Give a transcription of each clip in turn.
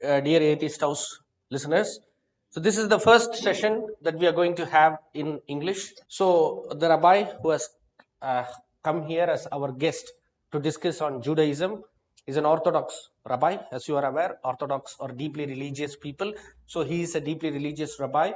Dear Atheist House listeners, so this is the first session that we are going to have in English. So the rabbi who has uh, come here as our guest to discuss on Judaism is an Orthodox rabbi. As you are aware, Orthodox are deeply religious people. So he is a deeply religious rabbi,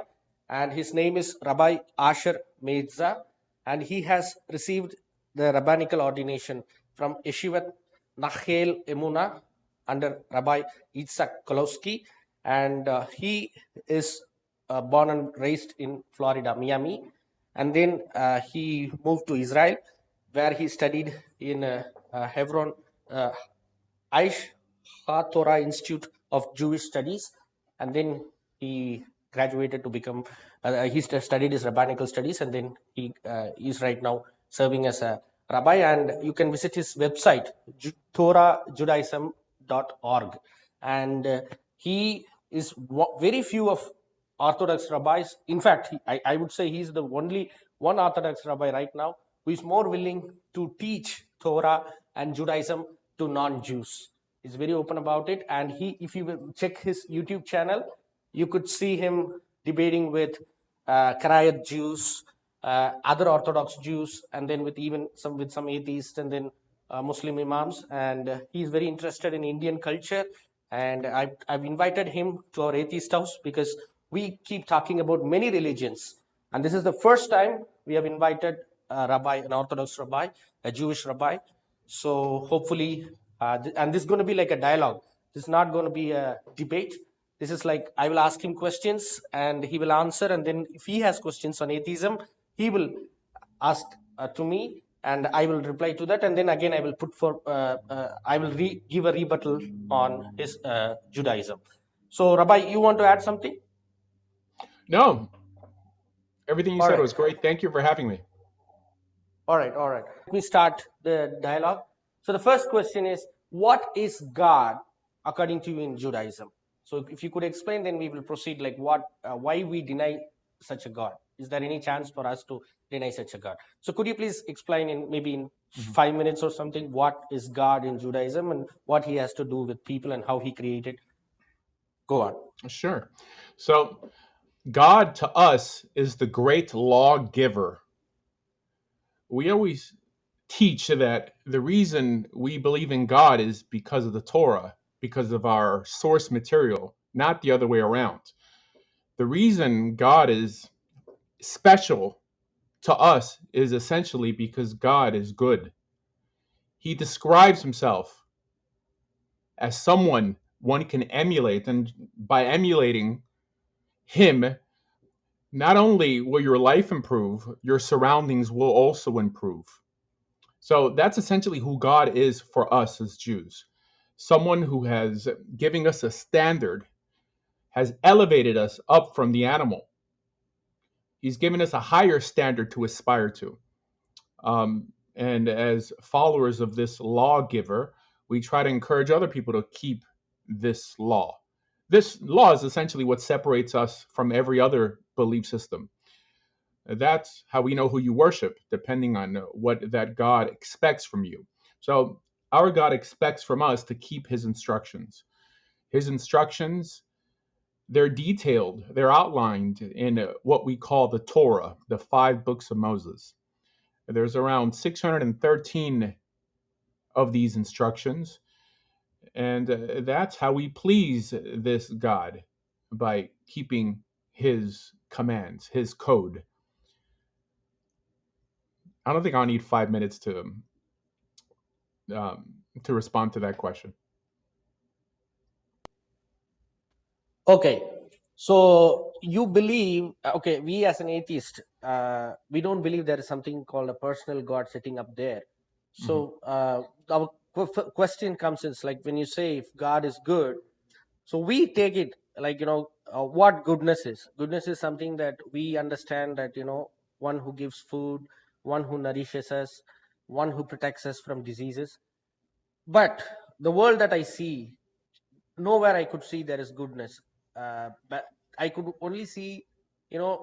and his name is Rabbi Asher Meiza, and he has received the rabbinical ordination from Yeshivat Nachel Emuna under Rabbi Itzhak Kolowski, and he is born and raised in Florida, Miami, and then he moved to Israel, where he studied in Hebron Aish Torah Institute of Jewish Studies, and then he graduated to become. He studied his rabbinical studies, and then he is right now serving as a rabbi. And you can visit his website, TorahJudaism.org, and he is very few of Orthodox rabbis. In fact, I would say he's the only one Orthodox rabbi right now who is more willing to teach Torah and Judaism to non-Jews. He's very open about it, and if you will check his YouTube channel, you could see him debating with Karaite Jews, other Orthodox Jews, and then with some atheists, and then Muslim imams. And he's very interested in Indian culture. And I've invited him to our atheist house because we keep talking about many religions, and this is the first time we have invited a rabbi, an Orthodox rabbi, a Jewish rabbi. So hopefully, and this is going to be like a dialogue. This is not going to be a debate. This is like I will ask him questions and he will answer, and then if he has questions on atheism, he will ask to me, and I will reply to that, and then again I will give a rebuttal on his Judaism. So, Rabbi, you want to add something? No, everything you All said right. was great. Thank you for having me. All right, all right. Let me start the dialogue. So the first question is, what is God according to you in Judaism? So if you could explain, then we will proceed. Like why we deny such a God? Is there any chance for us to deny such a God? So could you please explain in maybe in 5 minutes or something what is God in Judaism and what He has to do with people and how He created? Go on. Sure. So, God to us is the great lawgiver. We always teach that the reason we believe in God is because of the Torah, because of our source material, not the other way around. The reason God is special to us is essentially because God is good. He describes himself as someone one can emulate, and by emulating him, not only will your life improve, your surroundings will also improve. So that's essentially who God is for us as Jews. Someone who has given us a standard, has elevated us up from the animal. He's given us a higher standard to aspire to. And as followers of this lawgiver, we try to encourage other people to keep this law. This law is essentially what separates us from every other belief system. That's how we know who you worship, depending on what that God expects from you. So, our God expects from us to keep his instructions. His instructions, they're detailed, they're outlined in what we call the Torah, the 5 books of Moses. There's around 613 of these instructions, and that's how we please this God, by keeping his commands, his code. I don't think I'll need 5 minutes to respond to that question. Okay, so you believe, okay, we as an atheist, we don't believe there is something called a personal God sitting up there. So our question comes is like when you say if God is good, so we take it like, what goodness is. Goodness is something that we understand that, one who gives food, one who nourishes us, one who protects us from diseases. But the world that I see, nowhere I could see there is goodness. But I could only see,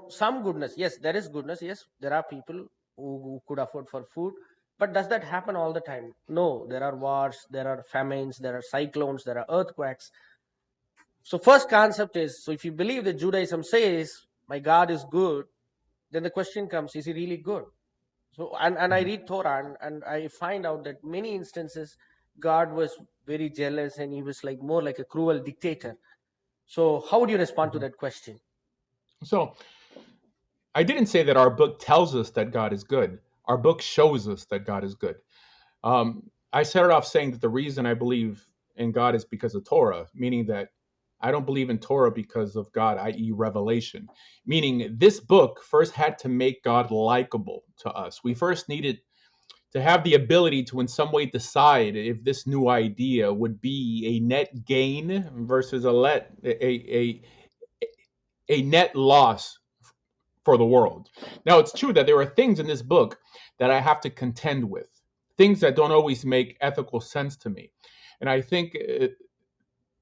some goodness. Yes, there is goodness. Yes, there are people who could afford for food. But does that happen all the time? No, there are wars, there are famines, there are cyclones, there are earthquakes. So first concept is, so if you believe that Judaism says my God is good, then the question comes, is he really good? So and I Mhm. read Torah, and I find out that many instances God was very jealous, and he was like more like a cruel dictator. So how would you respond to Mhm. that question? So I didn't say that our book tells us that God is good. Our book shows us that God is good. I started off saying that the reason I believe in God is because of Torah, meaning that I don't believe in Torah because of God, i.e., revelation. Meaning, this book first had to make God likable to us. We first needed to have the ability to, in some way, decide if this new idea would be a net gain versus a net loss for the world. Now, it's true that there are things in this book that I have to contend with, things that don't always make ethical sense to me. And I think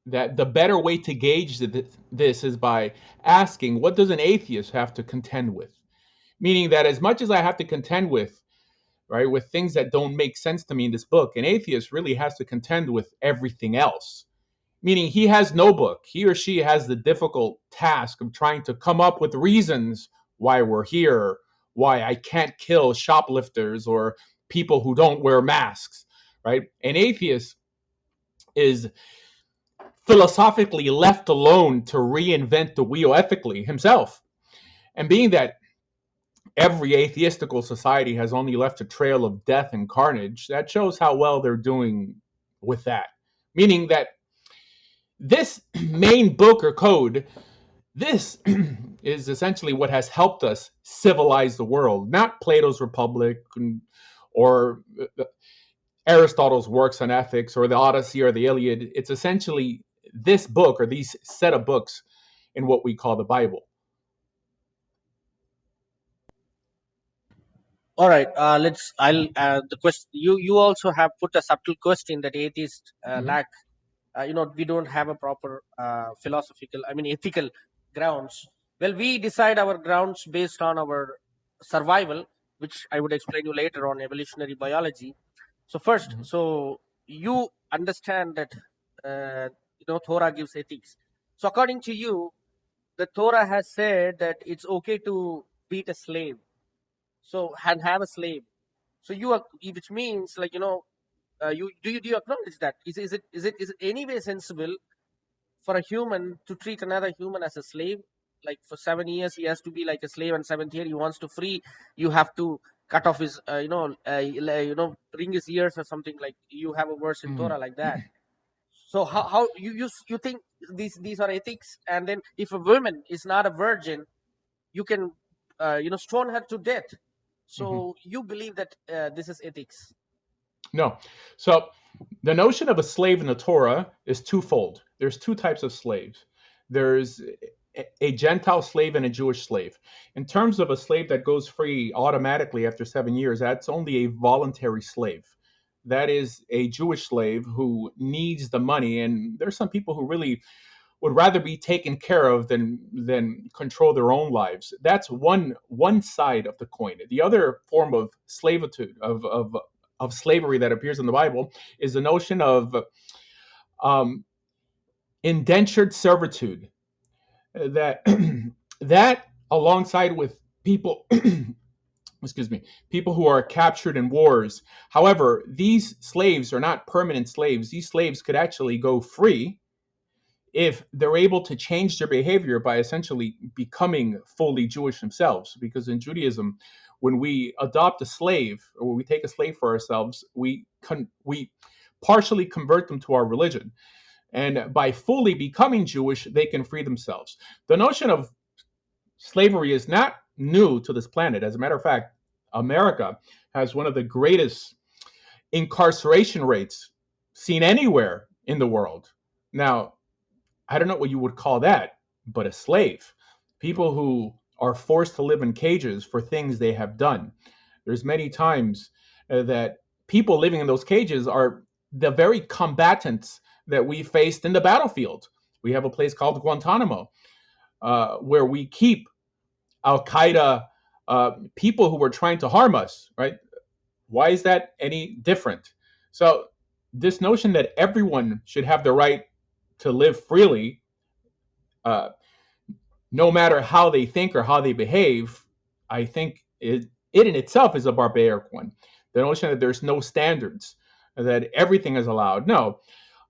that the better way to gauge this is by asking, what does an atheist have to contend with? Meaning that as much as I have to contend with, right, with things that don't make sense to me in this book, an atheist really has to contend with everything else. Meaning he has no book. He or she has the difficult task of trying to come up with reasons why we're here, why I can't kill shoplifters or people who don't wear masks, right? An atheist is philosophically left alone to reinvent the wheel ethically himself. And being that every atheistical society has only left a trail of death and carnage, that shows how well they're doing with that. Meaning that this main book or code, this is essentially what has helped us civilize the world, not Plato's Republic or Aristotle's works on ethics or the Odyssey or the Iliad. It's essentially this book or these set of books in what we call the Bible. All right, let's. I'll the question you also have put a subtle question that atheists Mhm. lack. We don't have a proper philosophical, I mean, ethical grounds. Well, we decide our grounds based on our survival, which I would explain you later on evolutionary biology. So first, Mhm. so you understand that Torah gives ethics. So according to you, the Torah has said that it's okay to beat a slave, so and have a slave. So you are, which means like you acknowledge that is it any way sensible for a human to treat another human as a slave? Like for 7 years he has to be like a slave, and seventh year he wants to free, you have to cut off his ring his ears or something, like you have a verse in Mhm. Torah like that. So how you think these are ethics? And then if a woman is not a virgin, you can stone her to death. Mhm. So you believe that this is ethics? No. So the notion of a slave in the Torah is twofold. There's two types of slaves. There's a Gentile slave and a Jewish slave. In terms of a slave that goes free automatically after 7 years, that's only a voluntary slave. That is a Jewish slave who needs the money. And there's some people who really would rather be taken care of than control their own lives. That's one side of the coin. The other form of slavitude of slavery that appears in the Bible is the notion of um, indentured servitude. That that alongside with people, excuse me, people who are captured in wars. However, these slaves are not permanent slaves. These slaves could actually go free if they're able to change their behavior by essentially becoming fully Jewish themselves. Because in Judaism, when we adopt a slave or when we take a slave for ourselves, we partially convert them to our religion. And by fully becoming Jewish, they can free themselves. The notion of slavery is not new to this planet. As a matter of fact, America has one of the greatest incarceration rates seen anywhere in the world. Now, I don't know what you would call that, but a slave. People who are forced to live in cages for things they have done. There's many times that people living in those cages are the very combatants that we faced in the battlefield. We have a place called Guantanamo, where we keep Al Qaeda people who were trying to harm us, right? Why is that any different? So this notion that everyone should have the right to live freely, uh, no matter how they think or how they behave, I think it in itself is a barbaric one. The notion that there's no standards, that everything is allowed. No,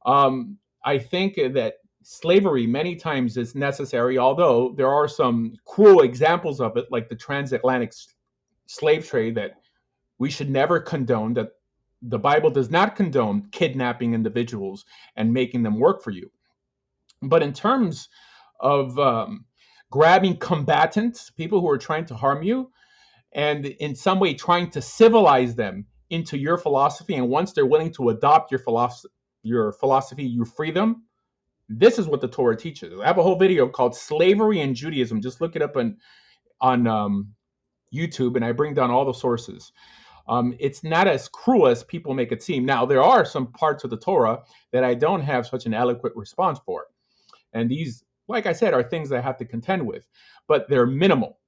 I think that slavery many times is necessary, although there are some cruel examples of it, like the transatlantic slave trade, that we should never condone. That the Bible does not condone kidnapping individuals and making them work for you. But in terms of grabbing combatants, people who are trying to harm you, and in some way trying to civilize them into your philosophy, and once they're willing to adopt your philosophy, you free them. This is what the Torah teaches. I have a whole video called "Slavery and Judaism." Just look it up on YouTube, and I bring down all the sources. It's not as cruel as people make it seem. Now, there are some parts of the Torah that I don't have such an eloquent response for. And these, like I said, are things I have to contend with, but they're minimal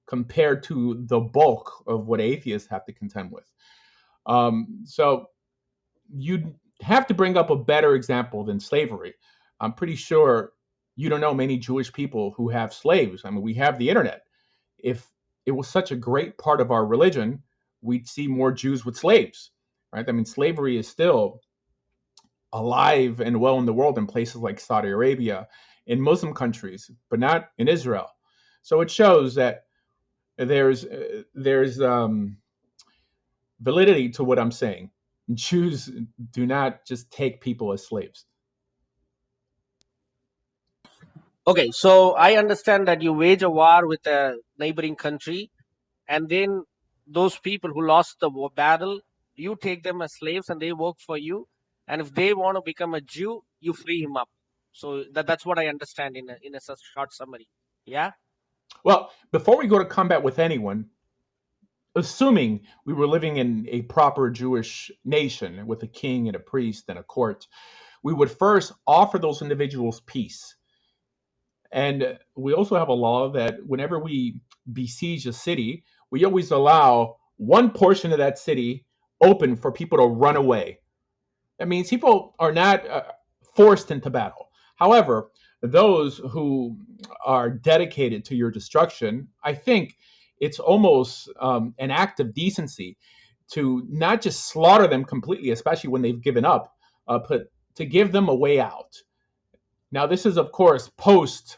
compared to the bulk of what atheists have to contend with. So you'd have to bring up a better example than slavery. I'm pretty sure you don't know many Jewish people who have slaves. I mean, we have the internet. If it was such a great part of our religion, we'd see more Jews with slaves, right? I mean, slavery is still alive and well in the world in places like Saudi Arabia, in Muslim countries, but not in Israel. So it shows that there's validity to what I'm saying. Jews do not just take people as slaves. Okay, so I understand that you wage a war with a neighboring country, and then those people who lost the battle, you take them as slaves and they work for you. And if they want to become a Jew, you free him up. So that's what I understand in a short summary. Yeah. Well, before we go to combat with anyone, assuming we were living in a proper Jewish nation with a king and a priest and a court, we would first offer those individuals peace. And we also have a law that whenever we besiege a city, we always allow one portion of that city open for people to run away. That means people are not forced into battle. However, those who are dedicated to your destruction, I think it's almost an act of decency to not just slaughter them completely, especially when they've given up, but to give them a way out. Now, this is, of course, post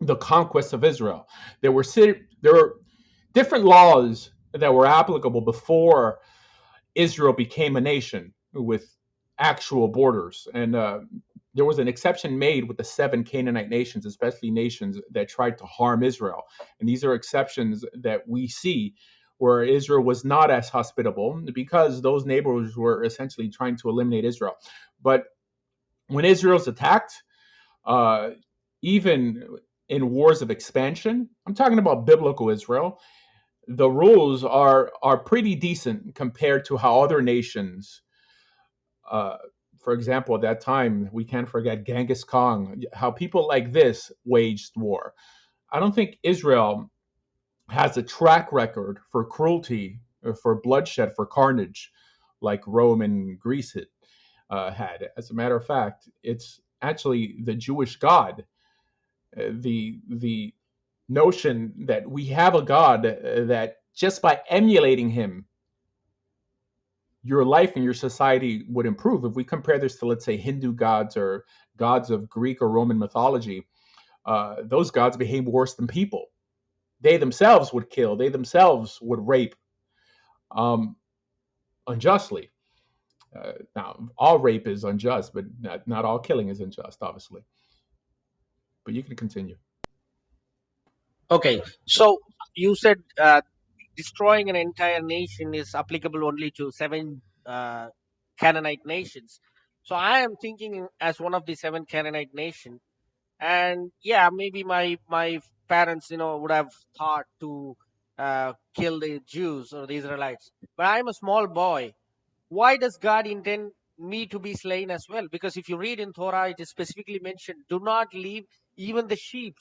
the conquest of Israel. There were different laws that were applicable before Israel became a nation with actual borders, and there was an exception made with the 7 Canaanite nations, especially nations that tried to harm Israel. And these are exceptions that we see where Israel was not as hospitable because those neighbors were essentially trying to eliminate Israel. But when Israel's attacked, uh, even in wars of expansion, I'm talking about biblical Israel, the rules are pretty decent compared to how other nations, uh, for example, at that time, we can't forget Genghis Khan, how people like this waged war. I don't think Israel has a track record for cruelty, for bloodshed, for carnage, like Rome and Greece had. As a matter of fact, it's actually the Jewish God, the notion that we have a God that just by emulating him, your life and your society would improve. If we compare this to, let's say, Hindu gods or gods of Greek or Roman mythology, those gods behave worse than people. They themselves would kill. They themselves would rape um, unjustly. Now, all rape is unjust, but not all killing is unjust, obviously. But you can continue. Okay. So you said destroying an entire nation is applicable only to 7 Canaanite nations. So I am thinking as one of the 7 Canaanite nations. And yeah, maybe my parents, would have thought to kill the Jews or the Israelites. But I'm a small boy. Why does God intend me to be slain as well? Because if you read in Torah, it is specifically mentioned, do not leave even the sheep,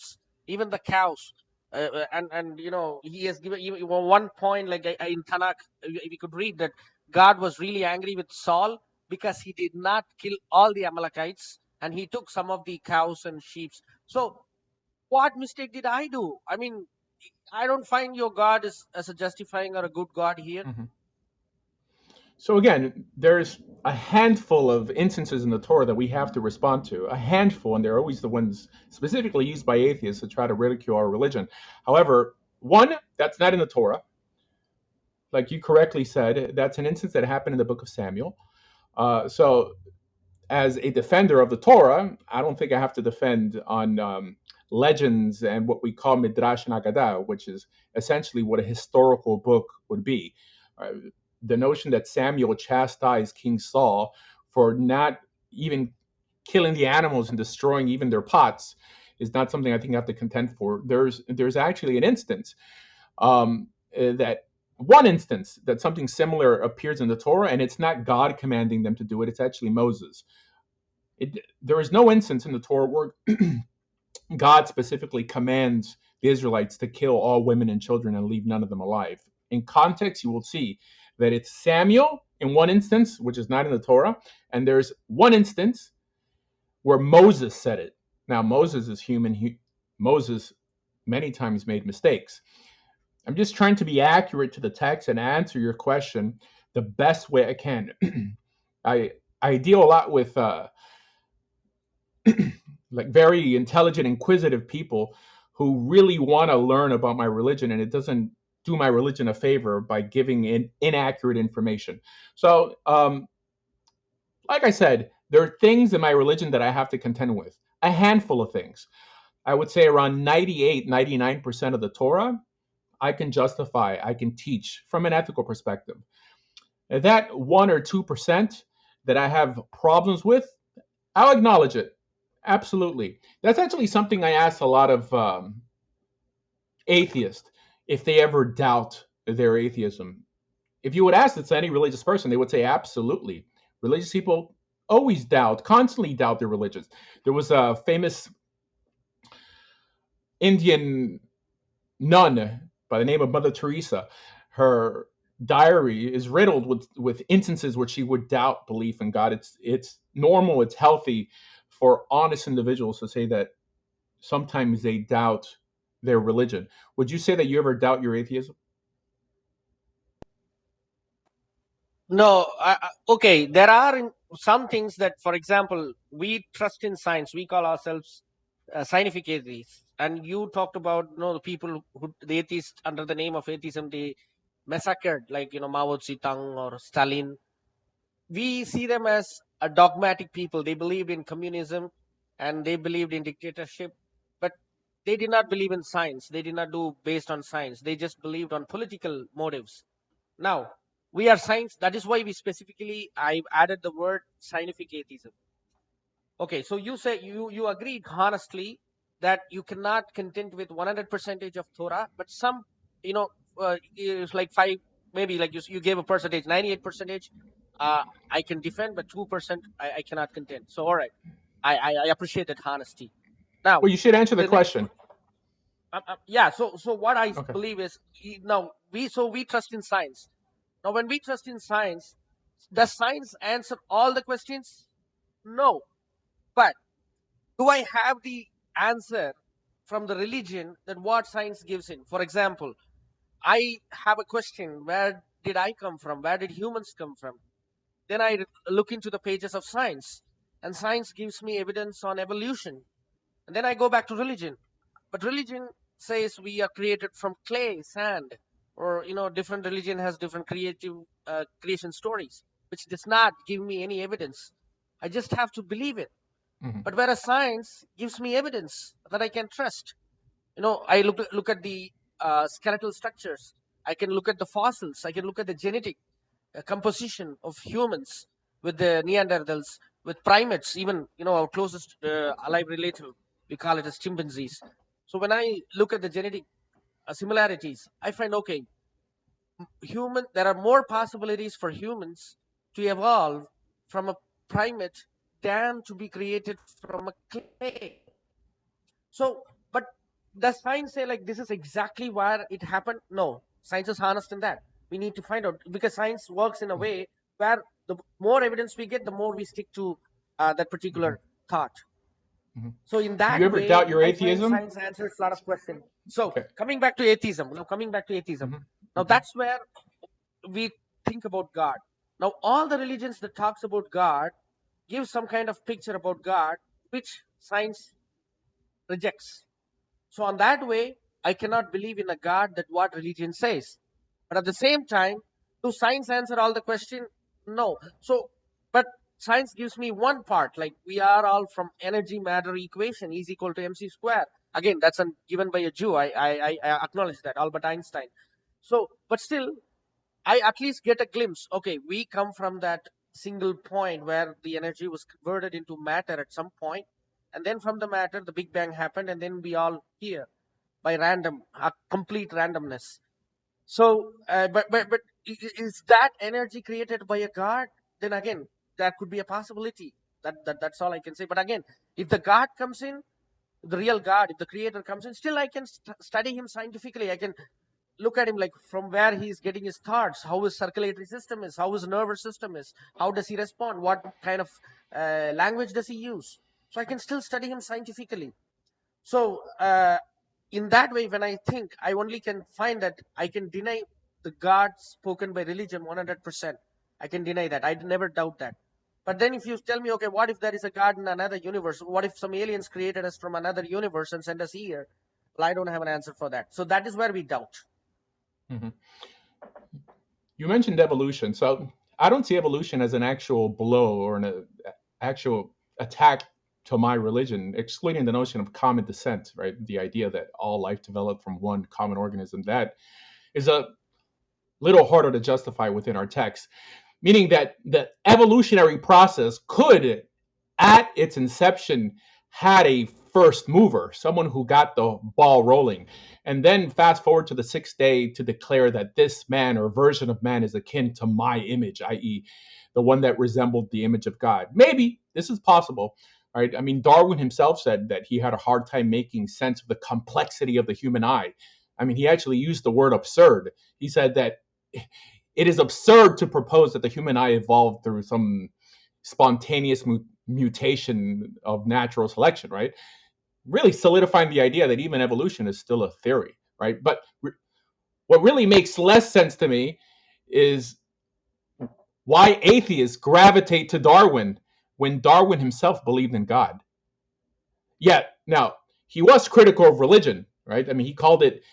even the cows. And he has given one point, like in Tanakh, we could read that God was really angry with Saul because he did not kill all the Amalekites, and he took some of the cows and sheep. So what mistake did I do? I mean, I don't find your God as a justifying or a good God here. Mhm. So again, there's a handful of instances in the Torah that we have to respond to. A handful, and they're always the ones specifically used by atheists to try to ridicule our religion. However, one that's not in the Torah, like you correctly said, that's an instance that happened in the book of Samuel. So as a defender of the Torah, I don't think I have to defend on legends and what we call Midrash and Agadah, which is essentially what a historical book would be. Uh, the notion that Samuel chastised King Saul for not even killing the animals and destroying even their pots is not something I think I have to contend for. There's actually an instance that one instance that something similar appears in the Torah, and it's not God commanding them to do it; it's actually Moses. There is no instance in the Torah where God specifically commands the Israelites to kill all women and children and leave none of them alive. In context, you will see that it's Samuel in one instance, which is not in the Torah, and there's one instance where Moses said it. Now, Moses is human. Moses many times made mistakes. I'm just trying to be accurate to the text and answer your question the best way I can. I I deal a lot with like very intelligent, inquisitive people who really want to learn about my religion, and it doesn't do my religion a favor by giving inaccurate information. So, like I said, there are things in my religion that I have to contend with. A handful of things. I would say around 98, 99% of the Torah, I can justify, I can teach from an ethical perspective. That 1 or 2% that I have problems with, I'll acknowledge it. Absolutely. That's actually something I ask a lot of atheists if they ever doubt their atheism. If you would ask this to any religious person, they would say absolutely. Religious people always doubt, constantly doubt their religions. There was a famous Indian nun by the name of Mother Teresa. Her diary is riddled with instances where she would doubt belief in God. It's normal, it's healthy for honest individuals to say that sometimes they doubt their religion. Would you say that you ever doubt your atheism? No, okay. There are some things that, for example, we trust in science. We call ourselves scientific atheists. And you talked about, the people who the atheists under the name of atheism, they massacred, like Mao Zedong or Stalin. We see them as a dogmatic people. They believed in communism and they believed in dictatorship, but they did not believe in science. They did not do based on science. They just believed on political motives. Now, we are science. That is why we specifically, I've added the word scientific atheism. Okay, so you say you agreed honestly that you cannot content with 100 percentage of Torah, but some, it's like five, maybe like you gave a percentage, 98 percentage. I can defend, but 2% I cannot contend. So all right, I appreciate that honesty. Now, Well, you should answer the the next, question. yeah. So what I Okay. believe is, now we trust in science. Now, when we trust in science, does science answer all the questions? No. But do I have the answer from the religion that what science gives in? For example, I have a question: where did I come from? Where did humans come from? Then I look into the pages of science, and science gives me evidence on evolution. And then I go back to religion. But religion says we are created from clay, sand, or different religion has different creative creation stories, which does not give me any evidence. I just have to believe it. Mhm. But whereas science gives me evidence that I can trust. I look at the skeletal structures. I can look at the fossils. I can look at the genetic composition of humans with the Neanderthals, with primates, even our closest alive relative. We call it as chimpanzees. So when I look at the genetic similarities, I find okay, there are more possibilities for humans to evolve from a primate than to be created from a clay. So, but does science say like this is exactly where it happened? No, science is honest in that. We need to find out, because science works in a way where the more evidence we get, the more we stick to that Mhm, particular thought. mhm. So in Do you that ever way, doubt your I find atheism? science answers a lot of questions. So Okay. coming back to atheism, Mhm, now mhm, that's where we think about God. Now all the religions that talks about God give some kind of picture about God, which science rejects. So on that way, I cannot believe in a God that what religion says. But at the same time, do science answer all the question? No. So, but science gives me one part, like we are all from energy matter equation is equal to mc square. Again, that's given by a Jew. I acknowledge that, Albert Einstein. So, but still, I at least get a glimpse. Okay, we come from that single point where the energy was converted into matter at some point, and then from the matter, the Big Bang happened, and then we all here by random, a complete randomness. So, but is that energy created by a god? Then again, that could be a possibility. That's all I can say. But again, if the God comes in, the real God, if the Creator comes in, still I can study him scientifically. I can look at him like from where he's getting his thoughts, how his circulatory system is, how his nervous system is, how does he respond, what kind of language does he use. So I can still study him scientifically. So in that way, when I think, I only can find that I can deny the God spoken by religion 100%. I can deny that. I never doubt that. But then if you tell me, okay, what if there is a God in another universe? What if some aliens created us from another universe and sent us here? Well, I don't have an answer for that. So that is where we doubt. mhm. You mentioned evolution, so I don't see evolution as an actual blow or an actual attack to my religion, excluding the notion of common descent, right? The idea that all life developed from one common organism. That is a little harder to justify within our text, meaning that the evolutionary process could, at its inception, had a first mover, someone who got the ball rolling, and then fast forward to the sixth day to declare that this man or version of man is akin to my image, i.e., the one that resembled the image of God. Maybe this is possible. Right? I mean, Darwin himself said that he had a hard time making sense of the complexity of the human eye. I mean, he actually used the word absurd. He said that it is absurd to propose that the human eye evolved through some spontaneous mutation of natural selection, right? Really solidifying the idea that even evolution is still a theory, right? But what really makes less sense to me is why atheists gravitate to Darwin when Darwin himself believed in God. Yet, now, he was critical of religion, right? I mean, he called it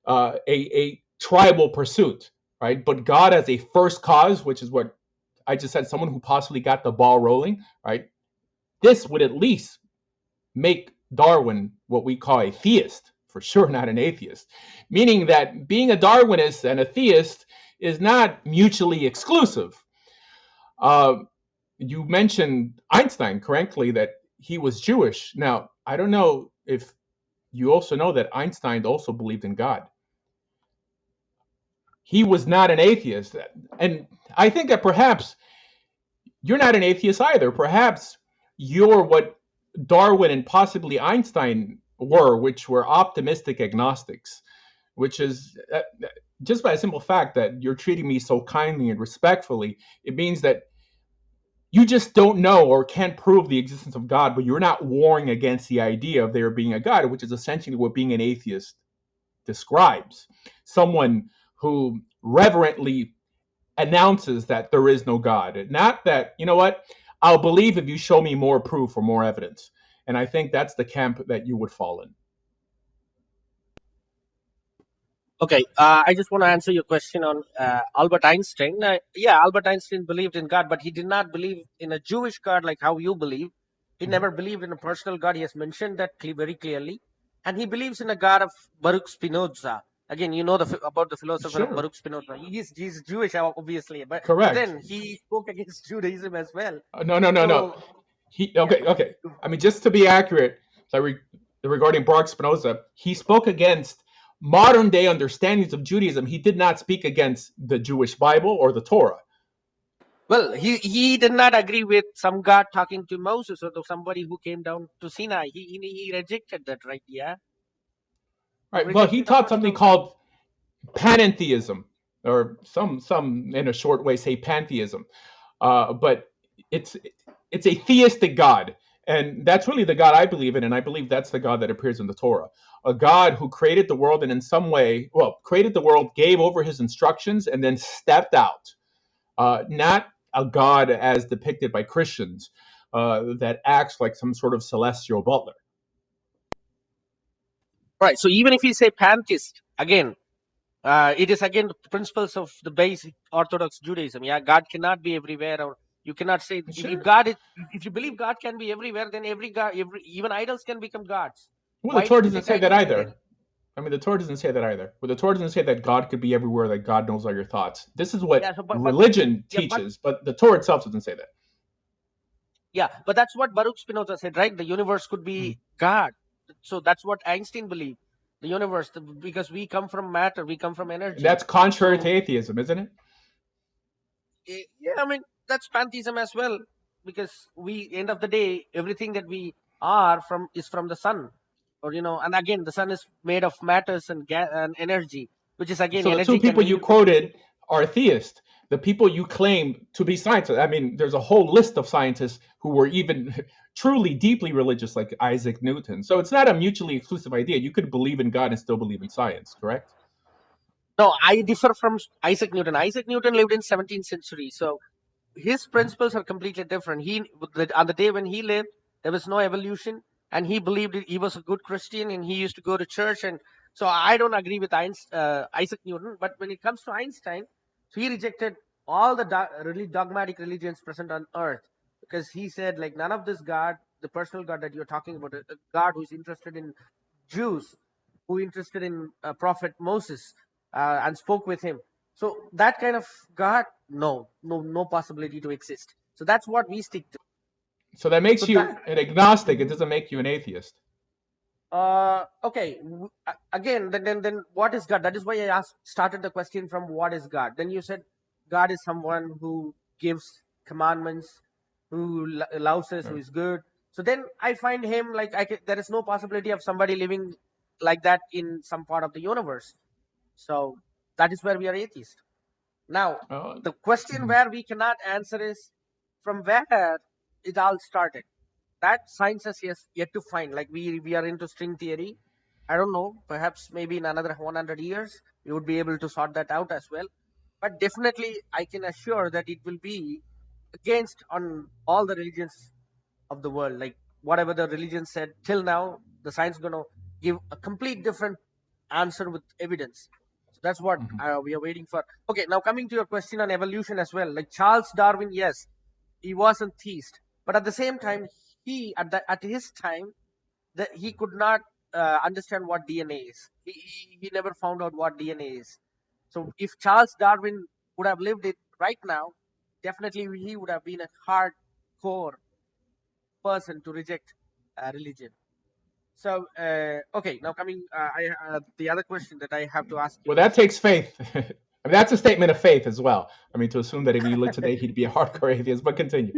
a tribal pursuit, right? But God as a first cause, which is what I just said, someone who possibly got the ball rolling, right? This would at least make Darwin what we call a theist, for sure not an atheist. Meaning that being a Darwinist and a theist is not mutually exclusive. Uh, you mentioned Einstein correctly that he was Jewish. Now, I don't know if you also know that Einstein also believed in God. He was not an atheist. And I think that perhaps you're not an atheist either. Perhaps you're what Darwin and possibly Einstein were, which were optimistic agnostics, which is just by a simple fact that you're treating me so kindly and respectfully, it means that you just don't know or can't prove the existence of God, but you're not warring against the idea of there being a God, which is essentially what being an atheist describes. Someone who reverently announces that there is no God. Not that, you know what, I'll believe if you show me more proof or more evidence. And I think that's the camp that you would fall in. Okay, I just want to answer your question on Albert Einstein. Yeah, Albert Einstein believed in God, but he did not believe in a Jewish God like how you believe. He Mhm. never believed in a personal God. He has mentioned that very clearly. And he believes in a God of Baruch Spinoza. Again, you know about the philosopher of Sure. Baruch Spinoza. He's Jewish, obviously, but Correct. then he spoke against Judaism as well. No, no, no, no. So, He yeah. okay, okay. I mean, just to be accurate, regarding Baruch Spinoza, he spoke against modern day understandings of Judaism. He did not speak against the Jewish Bible or the Torah. Well, he did not agree with some God talking to Moses or to somebody who came down to Sinai. He rejected that, right? Yeah. You Right. Well, he rejected the taught something personal God. called panentheism, or some in a short way say pantheism. But it's it's a theistic God, and that's really the God I believe in, and I believe that's the God that appears in the Torah. A God who created the world and in some way, well, created the world, gave over his instructions, and then stepped out. Not a God as depicted by Christians that acts like some sort of celestial butler. Right. So even if you say pantheist, again, it is again the principles of the basic Orthodox Judaism. Yeah, God cannot be everywhere, or you cannot say if Sure. God is, if you believe God can be everywhere, then every God, every even idols can become gods. Well, the Why Torah did you doesn't take say that idols then? either. I mean, the Torah doesn't say that either. Well, the Torah doesn't say that God could be everywhere, that God knows all your thoughts. This is what Yeah. So, but religion yeah, but teaches, but the Torah itself doesn't say that. yeah, but that's what Baruch Spinoza said, right? The universe could Mhm. be God. So that's what Einstein believed. The universe, because we come from matter, we come from And energy. that's contrary to So atheism, isn't it? yeah, I mean that's pantheism as well, because we end of the day everything that we are from is from the sun, or and again the sun is made of matters and gas and energy, which is again So the two energy can people you neither be. quoted are theists. The people you claim to be scientists, I mean, there's a whole list of scientists who were even truly deeply religious, like Isaac Newton. So it's not a mutually exclusive idea. You could believe in God and still believe in science, correct? No, I differ from Isaac Newton. Isaac Newton lived in 17th century, so his principles are completely different. On the day when he lived, there was no evolution, and he believed he was a good Christian, and he used to go to church. And so I don't agree with Isaac Newton. But when it comes to Einstein, so he rejected all the really dogmatic religions present on earth, because he said like none of this God, the personal God that you're talking about, a God who's interested in Jews, who interested in Prophet Moses, and spoke with him. So that kind of God, no, no, no possibility to exist. So that's what we stick to. So that So makes you that an agnostic. It doesn't make you an atheist. okay. Again, then what is God? That is why I started the question from what is God. Then you said God is someone who gives commandments, who loves us, who Right. is good. So then I find him like there is no possibility of somebody living like that in some part of the universe. So that is where we are atheist. Now, Uh, the question mhm. where we cannot answer is from where it all started. That science has yet to find. Like we are into string theory. I don't know. Perhaps maybe in another 100 years we would be able to sort that out as well. But definitely, I can assure that it will be against on all the religions of the world. Like whatever the religion said till now, the science gonna give a complete different answer with evidence. So that's what Mhm. we are waiting for. Okay, now coming to your question on evolution as well. Like Charles Darwin, yes, he was a theist, but at the same time, he at his time that he could not understand what DNA is. He never found out what DNA is. So if Charles Darwin would have lived it right now, definitely he would have been a hardcore person to reject religion. So, okay, now coming, the other question that I have to ask Well, you that is, takes faith. I mean, that's a statement of faith as well. I mean, to assume that if he lived today, he'd be a hardcore atheist. But continue.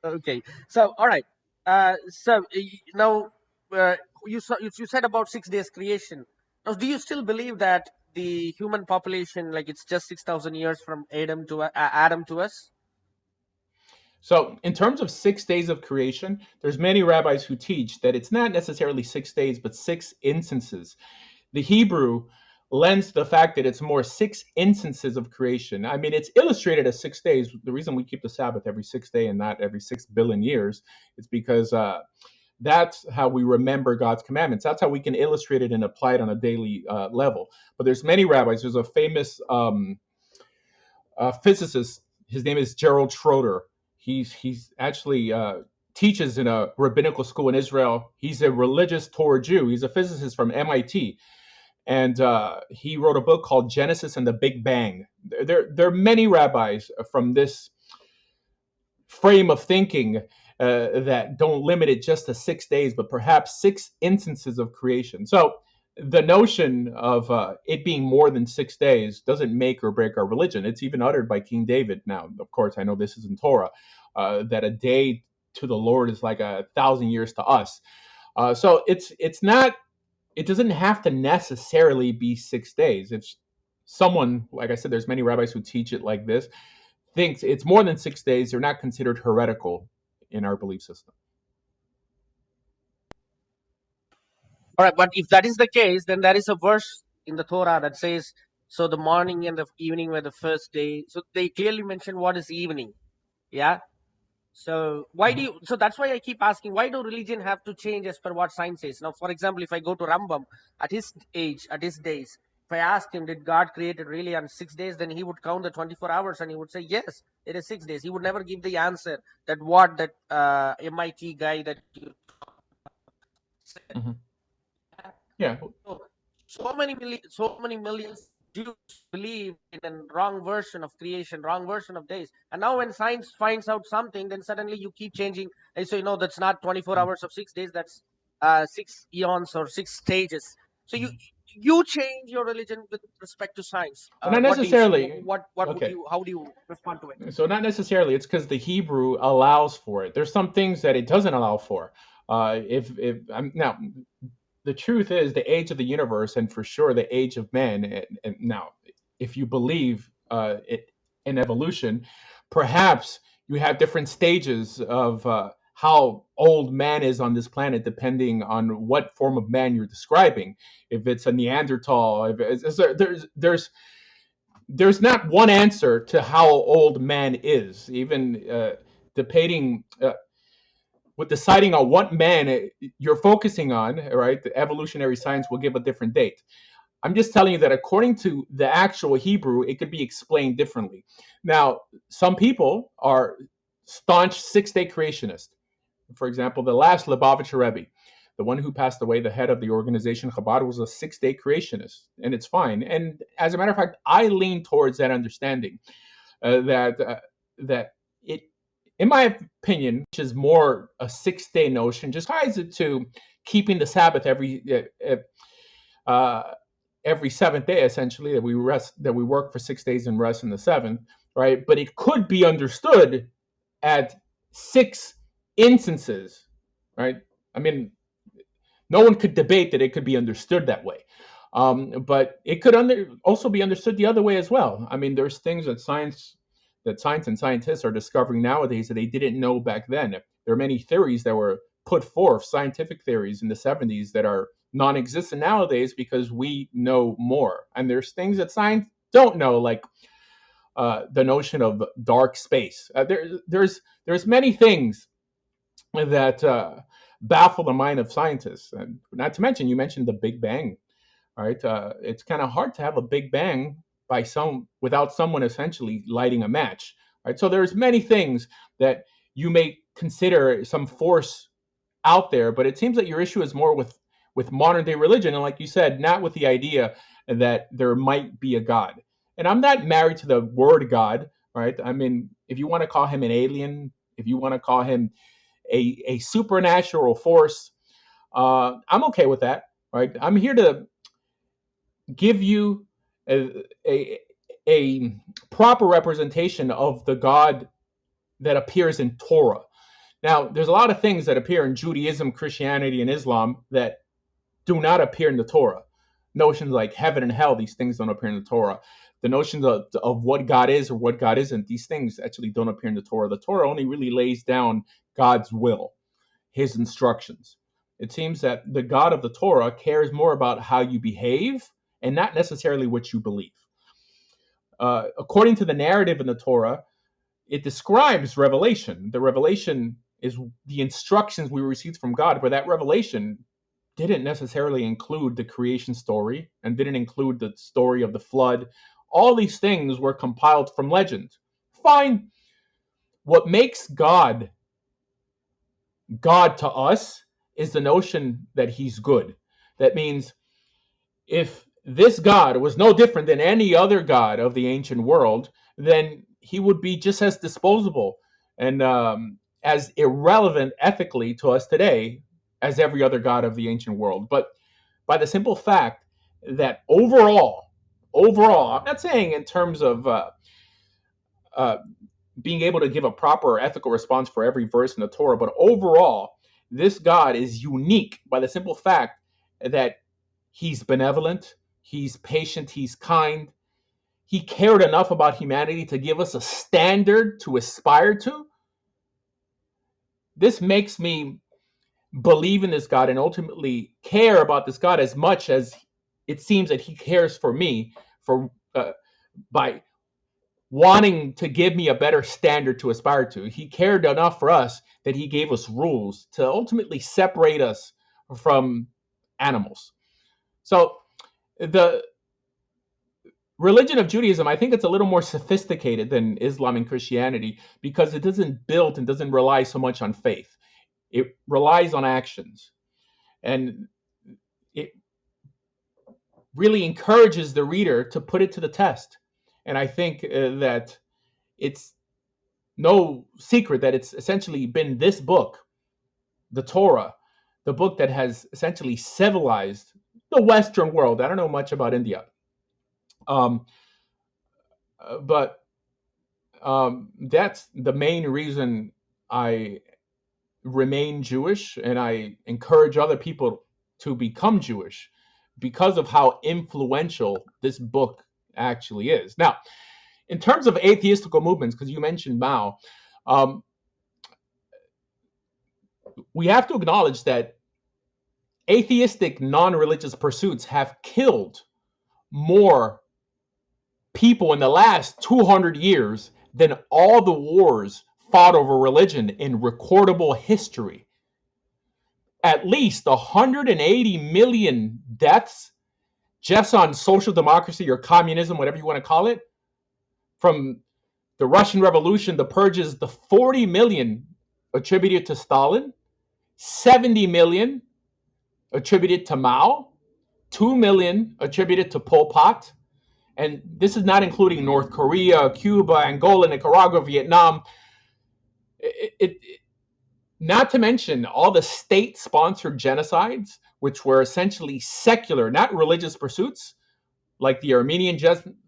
okay, so all right, now uh, you said about 6 days creation. Now, do you still believe that the human population, like it's just 6,000 years from Adam to us? So, in terms of 6 days of creation, there's many rabbis who teach that it's not necessarily 6 days, but 6 instances. The Hebrew lends the fact that it's more 6 instances of creation. I mean, it's illustrated as 6 days. The reason we keep the Sabbath every 6 day and not every 6 billion years is because that's how we remember God's commandments. That's how we can illustrate it and apply it on a daily level. But there's many rabbis. There's a famous physicist. His name is Gerald Schroeder. He's actually teaches in a rabbinical school in Israel. He's a religious Torah Jew. He's a physicist from MIT, and he wrote a book called Genesis and the Big Bang. There are many rabbis from this frame of thinking that don't limit it just to 6 days, but perhaps 6 instances of creation. So the notion of it being more than 6 days doesn't make or break our religion. It's even uttered by King David. Now, of course, I know this is in Torah, that a day to the Lord is like 1,000 years to us. So it's not it doesn't have to necessarily be 6 days. If someone, like I said, there's many rabbis who teach it like this, thinks it's more than 6 days, they're not considered heretical in our belief system. All right, but if that is the case, then there is a verse in the Torah that says, so the morning and the evening were the first day. So they clearly mention what is evening. Yeah. So why do you? So that's why I keep asking, why do religion have to change as per what science says? Now, for example, if I go to Rambam at his age, at his days, if I ask him, did God create it really on 6 days? Then he would count the 24 hours and he would say, yes, it is 6 days. He would never give the answer that what that MIT guy that you said. Mm-hmm. Yeah. So, so many millions Jews believe in a wrong version of creation, wrong version of days. And now when science finds out something, then suddenly you keep changing. And so, that's not 24 hours of 6 days, that's 6 eons or 6 stages. So you change your religion with respect to science. Not What do you say? necessarily. What would Okay. you, how do you respond to it? So not necessarily. It's because the Hebrew allows for it. There's some things that it doesn't allow for. If I'm now, the truth is the age of the universe, and for sure the age of man. And now, if you believe in evolution, perhaps you have different stages of how old man is on this planet, depending on what form of man you're describing. If it's a Neanderthal, if there's not one answer to how old man is. Even debating with deciding on what man you're focusing on, right? The evolutionary science will give a different date. I'm just telling you that according to the actual Hebrew, it could be explained differently. Now, some people are staunch 6 day creationists. For example, the last Lubavitcher Rebbe, the one who passed away, the head of the organization Chabad, was a 6 day creationist, and it's fine. And as a matter of fact, I lean towards that understanding that it, in my opinion, which is more a 6 day notion, just ties it to keeping the Sabbath every seventh day, essentially, that we rest, that we work for 6 days and rest in the seventh, right? But it could be understood at 6 instances, right? I mean, no one could debate that it could be understood that way. But it could also be understood the other way as well. I mean, there's things that science and scientists are discovering nowadays that they didn't know back then. There are many theories that were put forth, scientific theories in the 70s, that are non-existent nowadays because we know more. And there's things that science don't know, like the notion of dark space. There's many things that baffle the mind of scientists, and not to mention, you mentioned the Big Bang. Right? It's kind of hard to have a Big Bang without someone essentially lighting a match. Right? So there's many things that you may consider some force out there, but it seems that your issue is more with modern day religion, and like you said, not with the idea that there might be a God. And I'm not married to the word God, right? I mean, if you want to call him an alien, if you want to call him a supernatural force, I'm okay with that, right? I'm here to give you a proper representation of the God that appears in Torah. Now, there's a lot of things that appear in Judaism, Christianity, and Islam that do not appear in the Torah. Notions like heaven and hell, these things don't appear in the Torah. The notions of what God is or what God isn't, these things actually don't appear in the Torah. The Torah only really lays down God's will, his instructions. It seems that the God of the Torah cares more about how you behave and not necessarily what you believe. According to the narrative in the Torah, it describes revelation. The revelation is the instructions we received from God, but that revelation didn't necessarily include the creation story and didn't include the story of the flood. All these things were compiled from legend. Fine. What makes God to us is the notion that he's good. That means if this God was no different than any other God of the ancient world, then he would be just as disposable and as irrelevant ethically to us today as every other God of the ancient world. But by the simple fact that overall, I'm not saying in terms of uh, being able to give a proper ethical response for every verse in the Torah, but overall, this God is unique by the simple fact that He's benevolent, he's patient, he's kind. He cared enough about humanity to give us a standard to aspire to. This makes me believe in this God and ultimately care about this God as much as it seems that he cares for me for by wanting to give me a better standard to aspire to. He cared enough for us that he gave us rules to ultimately separate us from animals. So the religion of Judaism, I think it's a little more sophisticated than Islam and Christianity because it doesn't build and doesn't rely so much on faith. It relies on actions. And it really encourages the reader to put it to the test. And I think that it's no secret that it's essentially been this book, the Torah, the book that has essentially civilized the Western world. I don't know much about India. Um, but that's the main reason I remain Jewish, and I encourage other people to become Jewish because of how influential this book actually is. Now, in terms of atheistical movements, because you mentioned Mao, um, we have to acknowledge that atheistic non-religious pursuits have killed more people in the last 200 years than all the wars fought over religion in recordable history. At least 180 million deaths just on social democracy or communism, whatever you want to call it, from the Russian Revolution, the purges, the 40 million attributed to Stalin, 70 million attributed to Mao, 2 million attributed to Pol Pot. And this is not including North Korea, Cuba, Angola, Nicaragua, Vietnam. It not to mention all the state-sponsored genocides, which were essentially secular, not religious pursuits, like the Armenian genocide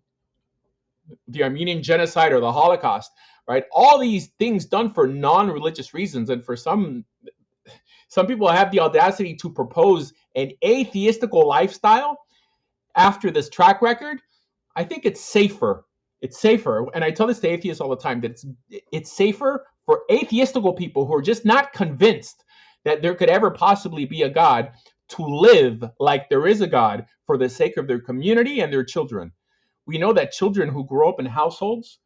or the Holocaust, right? All these things done for non-religious reasons, and for some people have the audacity to propose an atheistical lifestyle after this track record. I think it's safer. It's safer, and I tell this to atheists all the time, that it's safer for atheistical people who are just not convinced that there could ever possibly be a God to live like there is a God for the sake of their community and their children. We know that children who grow up in households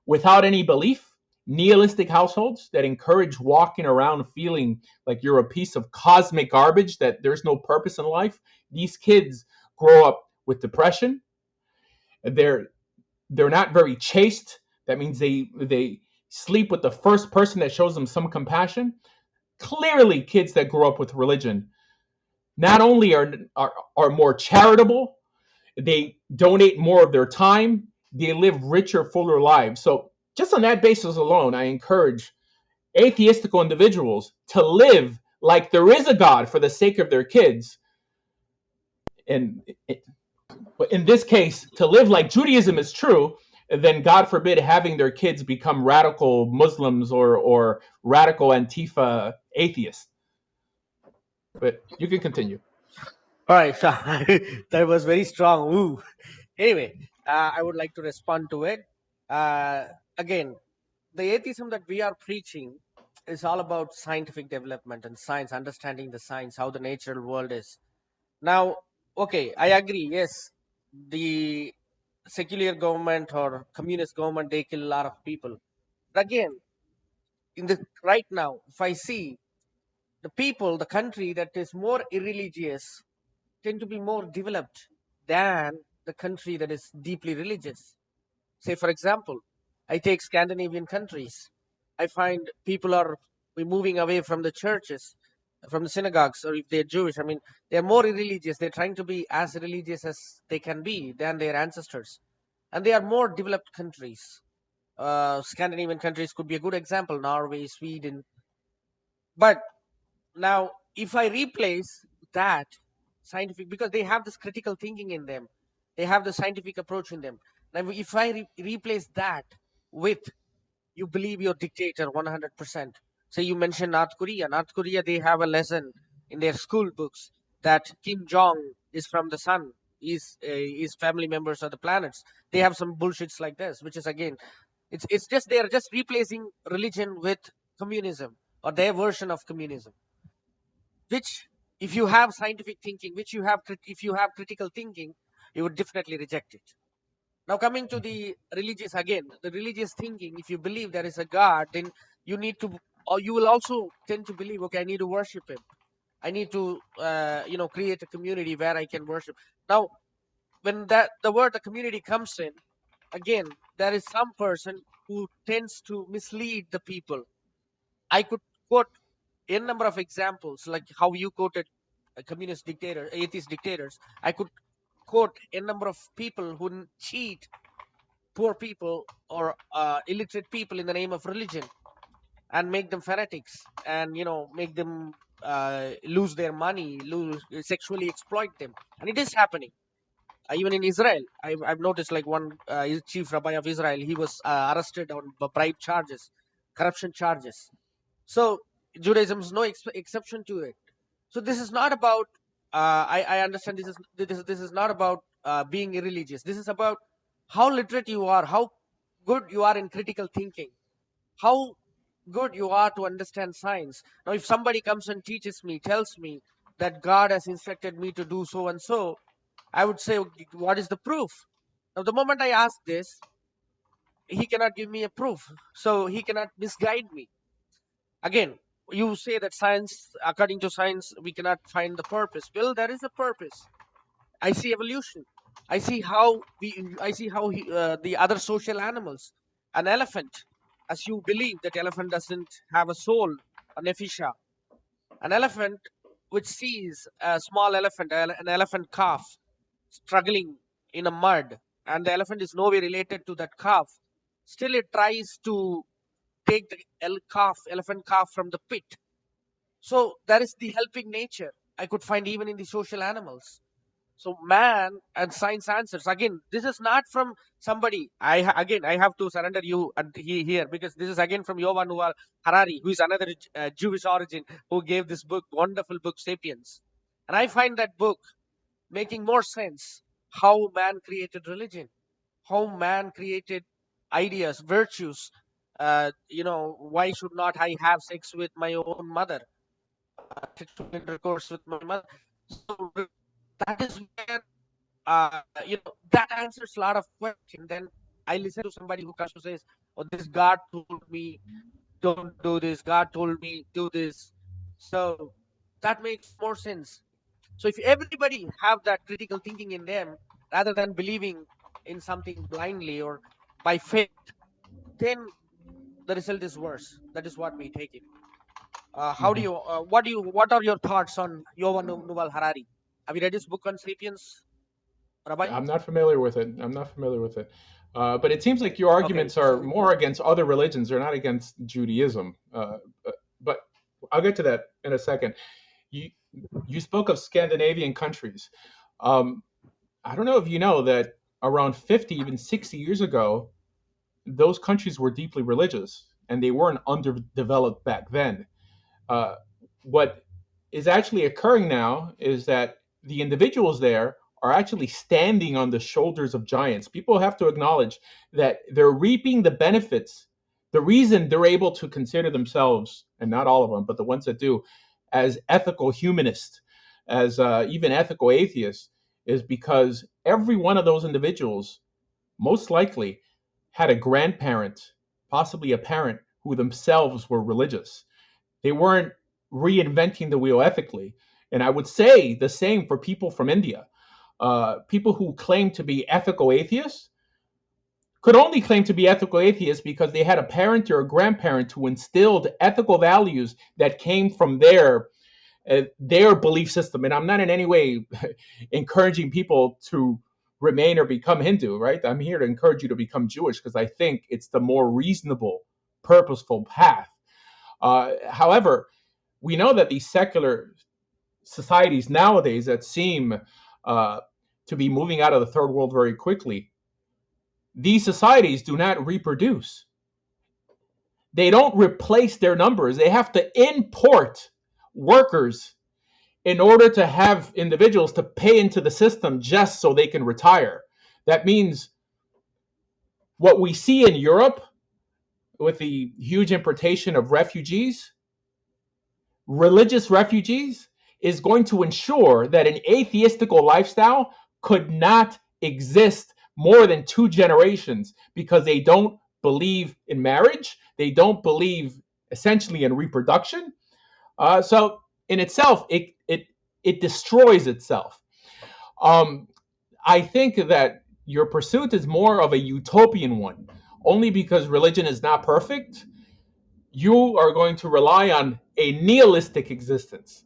without any belief, nihilistic households that encourage walking around feeling like you're a piece of cosmic garbage, that there's no purpose in life, these kids grow up with depression. They're not very chaste. That means they sleep with the first person that shows them some compassion. Clearly, kids that grow up with religion not only are more charitable, they donate more of their time, they live richer, fuller lives. So just on that basis alone, I encourage atheistical individuals to live like there is a God for the sake of their kids. And in this case, to live like Judaism is true, then God forbid having their kids become radical Muslims or radical Antifa atheists. But you can continue. All right, that was very strong. Ooh. Anyway, I would like to respond to it. Again, the atheism that we are preaching is all about scientific development and science, understanding the science, how the natural world is. Now, okay, I agree. Yes, the secular government or communist government, they kill a lot of people. But again, in the right now, if I see the people, the country that is more irreligious tend to be more developed than the country that is deeply religious. Say, for example, I take Scandinavian countries. I find people are moving away from the churches, from the synagogues, or if they're Jewish, I mean, they're more irreligious. They're trying to be as religious as they can be than their ancestors. And they are more developed countries. Scandinavian countries could be a good example, Norway, Sweden. But now, if I replace that scientific, because they have this critical thinking in them, they have the scientific approach in them. Now, if I replace that with you believe your dictator 100%. Say you mentioned North Korea. North Korea, they have a lesson in their school books that Kim Jong is from the sun. His family members are the planets. They have some bullshits like this, which is again, it's just they are just replacing religion with communism or their version of communism. Which, if you have scientific thinking, which you have, if you have critical thinking, you would definitely reject it. Now, coming to the religious again, the religious thinking, if you believe there is a God, then you need to, or you will also tend to believe, okay, I need to worship him. I need to, create a community where I can worship. Now, when that the word the community comes in, again, there is some person who tends to mislead the people. I could quote a number of examples, like how you quoted communist dictator, atheist dictators. I could quote a number of people who cheat poor people or illiterate people in the name of religion and make them fanatics and make them lose their money, lose sexually exploit them, and it is happening. Even in Israel, I've noticed like one chief rabbi of Israel, he was arrested on bribe charges, corruption charges. So Judaism is no exception to it. So this is not about. I understand this is not about being irreligious. This is about how literate you are, how good you are in critical thinking, how good you are to understand science. Now, if somebody comes and teaches me, tells me that God has instructed me to do so and so, I would say, "Okay, what is the proof?" Now, the moment I ask this, he cannot give me a proof, so he cannot misguide me. Again, you say that science, according to science, we cannot find the purpose. Well, there is a purpose. I see evolution. I see how the other social animals, an elephant, as you believe that elephant doesn't have a soul, a nephisha, an elephant which sees a small elephant, an elephant calf struggling in a mud, and the elephant is nowhere related to that calf. Still, it tries to take the elephant calf from the pit. So there is the helping nature I could find even in the social animals. So man and science answers. Again, this is not from somebody. Again, I have to surrender you here, because this is again from Yuval Noah Harari, who is another Jewish origin, who gave this book, wonderful book, Sapiens. And I find that book making more sense. How man created religion, how man created ideas, virtues. Why should not I have sex with my own mother? Sexual intercourse with my mother. So that is where that answers a lot of questions. Then I listen to somebody who comes to says, "Oh, this God told me don't do this. God told me do this." So that makes more sense. So if everybody have that critical thinking in them, rather than believing in something blindly or by faith, then the result is worse. That is what we take it. How do Mhm. you? What are your thoughts on Yuval Noah Harari? Have you read his book on Sapiens, Rabbi? I'm not familiar with it. I'm not familiar with it. But it seems like your Okay, arguments are so more against other religions. They're not against Judaism. But I'll get to that in a second. You you spoke of Scandinavian countries. Um, I don't know if you know that around 50, even 60 years ago, those countries were deeply religious and they weren't underdeveloped back then. Uh, what is actually occurring now is that the individuals there are actually standing on the shoulders of giants. People have to acknowledge that they're reaping the benefits. The reason they're able to consider themselves, and not all of them, but the ones that do, as ethical humanists, as even ethical atheists, is because every one of those individuals most likely had a grandparent, possibly a parent, who themselves were religious. They weren't reinventing the wheel ethically. And I would say the same for people from India. People who claim to be ethical atheists could only claim to be ethical atheists because they had a parent or a grandparent who instilled ethical values that came from their belief system. And I'm not in any way encouraging people to remain or become Hindu, right? I'm here to encourage you to become Jewish because I think it's the more reasonable, purposeful path. However, we know that these secular societies nowadays that seem uh, to be moving out of the third world very quickly, these societies do not reproduce. They don't replace their numbers. They have to import workers in order to have individuals to pay into the system just so they can retire. That means what we see in Europe with the huge importation of refugees, religious refugees, is going to ensure that an atheistical lifestyle could not exist more than 2 generations because they don't believe in marriage, they don't believe essentially in reproduction. So in itself, it destroys itself. Um, I think that your pursuit is more of a utopian one, only because religion is not perfect. You are going to rely on a nihilistic existence.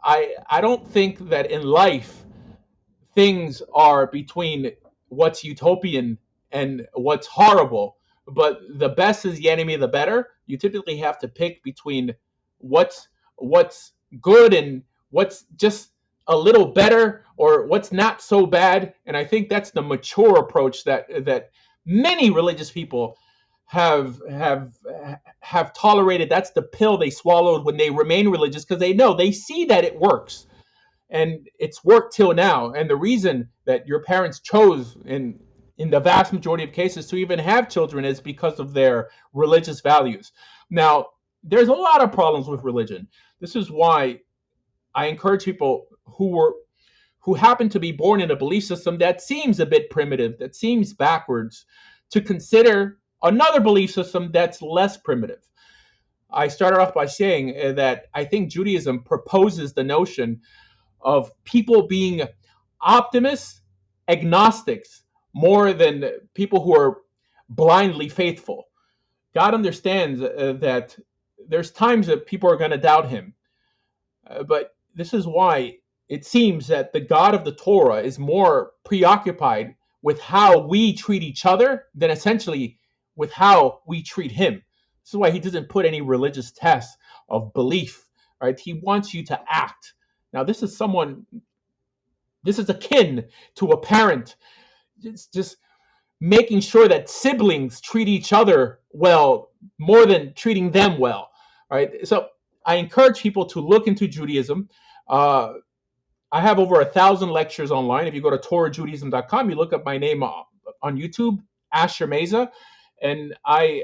I don't think that in life things are between what's utopian and what's horrible, but the best is the enemy of the better. You typically have to pick between what's good and what's just a little better or what's not so bad. And I think that's the mature approach that many religious people have have tolerated. That's the pill they swallowed when they remain religious, because they see that it works, and it's worked till now. And the reason that your parents chose in the vast majority of cases to even have children is because of their religious values. Now, there's a lot of problems with religion. This is why I encourage people who happen to be born in a belief system that seems a bit primitive, that seems backwards, to consider another belief system that's less primitive. I started off by saying that I think Judaism proposes the notion of people being optimists, agnostics, more than people who are blindly faithful. God understands that there's times that people are going to doubt him. But this is why it seems that the God of the Torah is more preoccupied with how we treat each other than essentially with how we treat him. This is why he doesn't put any religious tests of belief, right? He wants you to act. Now, this is akin to a parent just making sure that siblings treat each other well more than treating them well, right? So I encourage people to look into Judaism. Uh, I have over 1,000 lectures online. If you go to TorahJudaism.com, you look up my name on YouTube, Asher Meza, and I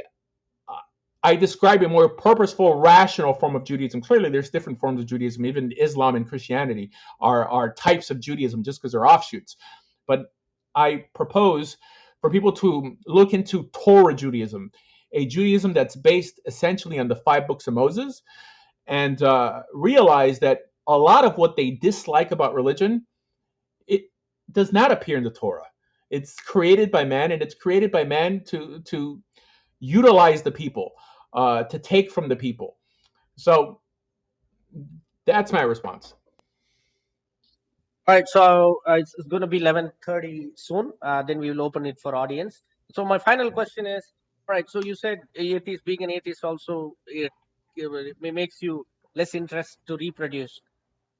describe a more purposeful, rational form of Judaism. Clearly, there's different forms of Judaism. Even Islam and Christianity are types of Judaism just because they're offshoots. But I propose for people to look into Torah Judaism, a Judaism that's based essentially on the 5 books of Moses, and realize that a lot of what they dislike about religion, it does not appear in the Torah. It's created by man, and it's created by man to utilize the people, to take from the people. So that's my response. All right, so it's going to be 11:30 soon. Then we will open it for audience. So my final question is, all right. So you said atheist, being an atheist also it makes you less interest to reproduce.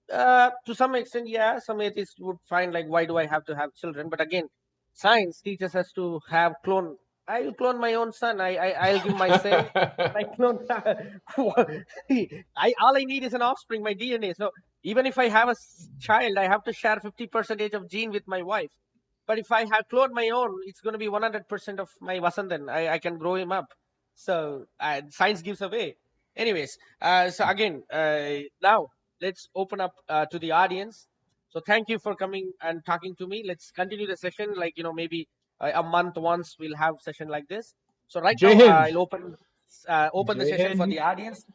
To some extent, yeah, some atheists would find like, why do I have to have children? But again, science teaches us to have clone. I'll clone my own son. I'll give my cell. My clone. All I need is an offspring, my DNA. So even if I have a child, I have to share 50% of gene with my wife. But if I have cloned my own, it's going to be 100% of my Vasanthan. I can grow him up. So science gives away. Anyways, so again, now let's open up to the audience. So thank you for coming and talking to me. Let's continue the session. Like, maybe a month once we'll have session like this. So right Jai now Hind, I'll open the Jai session for the Hind, audience.